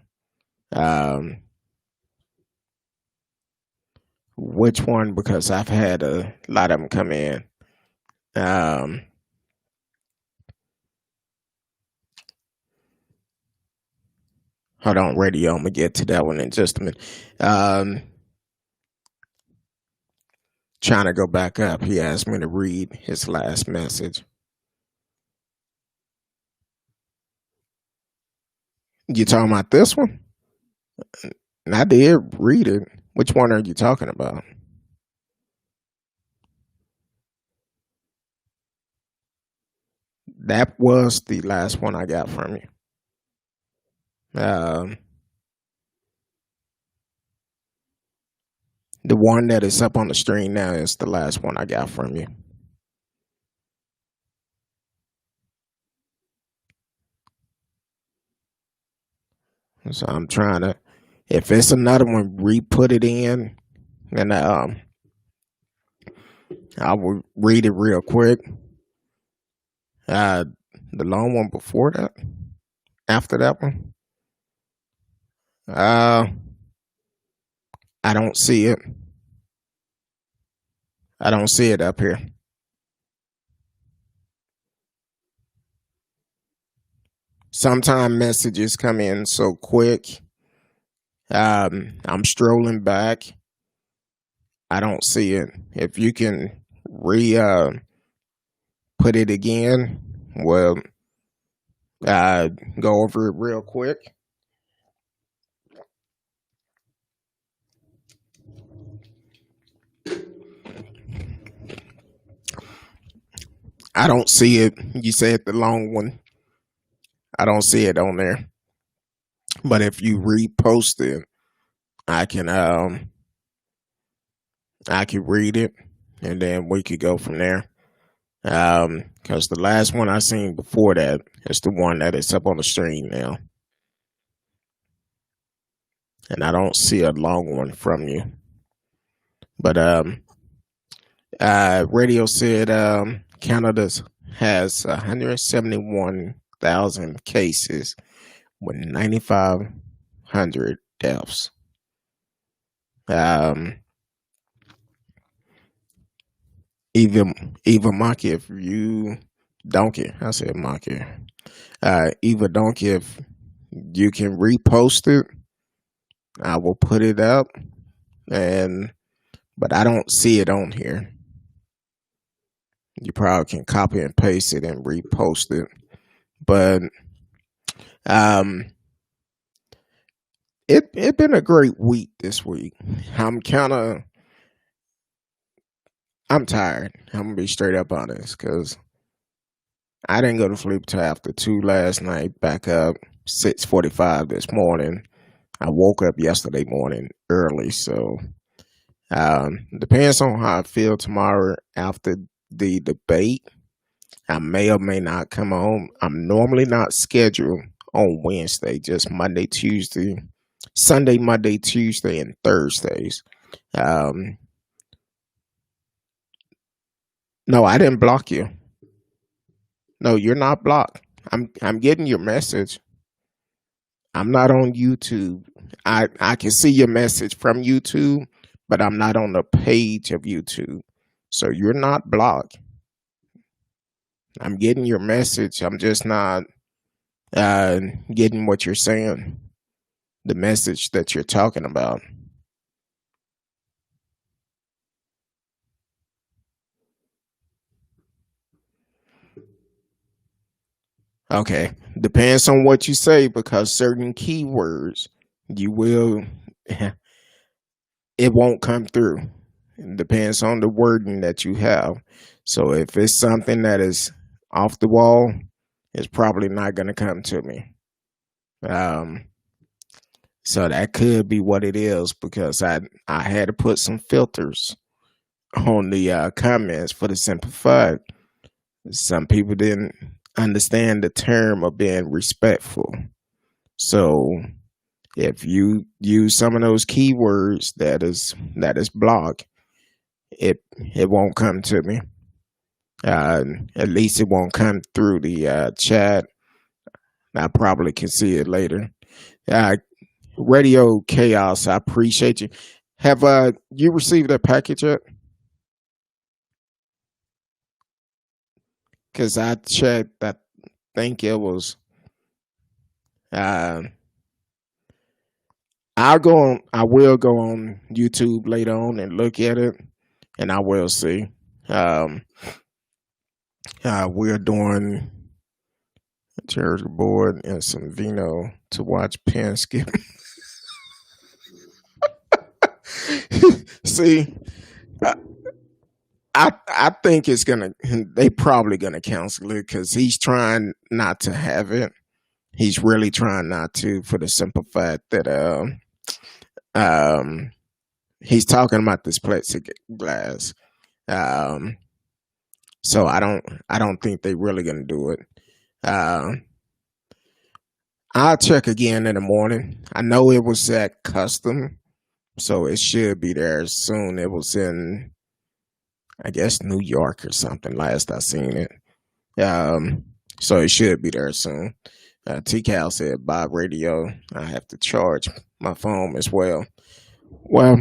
Which one? Because I've had a lot of them come in. Hold on, radio. I'm gonna get to that one in just a minute. Trying to go back up. He asked me to read his last message. You talking about this one? And I did read it. Which one are you talking about? That was the last one I got from you. The one that is up on the screen now is the last one I got from you. So I'm trying to, if it's another one, re-put it in, and I will read it real quick. The long one before that, after that one, I don't see it. I don't see it up here. Sometimes messages come in so quick. I'm strolling back. I don't see it. If you can put it again, well, go over it real quick. I don't see it. You said the long one. I don't see it on there. But if you repost it, I can read it, and then we could go from there. Because the last one I seen before that is the one that is up on the screen now, and I don't see a long one from you. But radio said Canada has 171,000 cases with 9,500 deaths. Even Maki, if you donkey, I said Maki. Eva donkey, if you can repost it, I will put it up. But I don't see it on here. You probably can copy and paste it and repost it. But it been a great week this week. I'm tired. I'm gonna be straight up honest, because I didn't go to sleep till after 2 last night. Back up 6:45 this morning. I woke up yesterday morning early, so depends on how I feel tomorrow after the debate. I may or may not come home. I'm normally not scheduled on Wednesday, just Monday, Tuesday, Sunday, Monday, Tuesday, and Thursdays. No, I didn't block you. No, you're not blocked. I'm getting your message. I'm not on YouTube. I can see your message from YouTube, but I'm not on the page of YouTube. So you're not blocked. I'm getting your message. I'm just not uh, getting what you're saying, the message that you're talking about. Okay. Depends on what you say because certain keywords you will it won't come through. It depends on the wording that you have. So if it's something that is off the wall, it's probably not going to come to me. Um, so that could be what it is because I had to put some filters on the comments for the simple fact some people didn't understand the term of being respectful. So if you use some of those keywords that is blocked, it won't come to me. At least it won't come through the chat. I probably can see it later. Uh, Radio Chaos, I appreciate you. Have you received that package yet? Because I checked. I think it was. Uh, I will go on YouTube later on and look at it, and I will see. Um, we're doing a charity board and some vino to watch Pence give. See, I, I think it's gonna. They probably gonna cancel it because he's trying not to have it. He's really trying not to, for the simple fact that um he's talking about this plexiglass. Um, so I don't think they really gonna do it. Uh, I'll check again in the morning. I know it was at custom, so it should be there soon. It was in, I guess, New York or something. Last I seen it, so it should be there soon. T-Cal said, "By radio, I have to charge my phone as well." Well,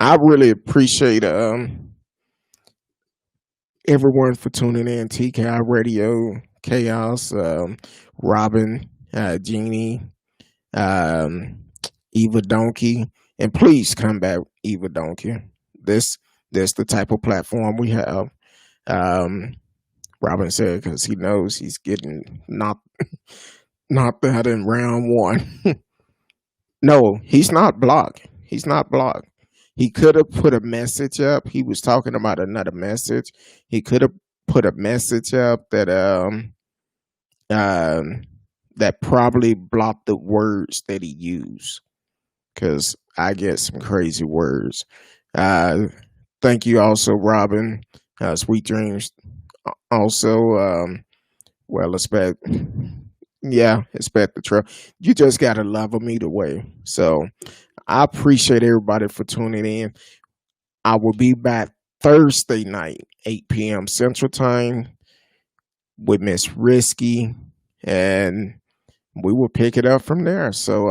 I really appreciate everyone for tuning in. T-Cal Radio, Chaos, Robin, Jeannie, um, Eva Donkey, and please come back, Eva Donkey. This this the type of platform we have. Um, Robin said because he knows he's getting knocked out in round one. No, he's not blocked. He's not blocked. He could have put a message up. He was talking about another message. He could have put a message up um that probably blocked the words that he used because I get some crazy words. Uh, Thank you also, Robin. Sweet dreams. Also, well, expect the trail. You just gotta love them either way. So I appreciate everybody for tuning in. I will be back Thursday night, 8 p.m. Central Time, with Miss Risky, and we will pick it up from there. So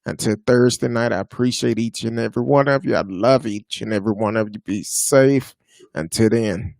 until Thursday night, I appreciate each and every one of you. I love each and every one of you. Be safe. Until then.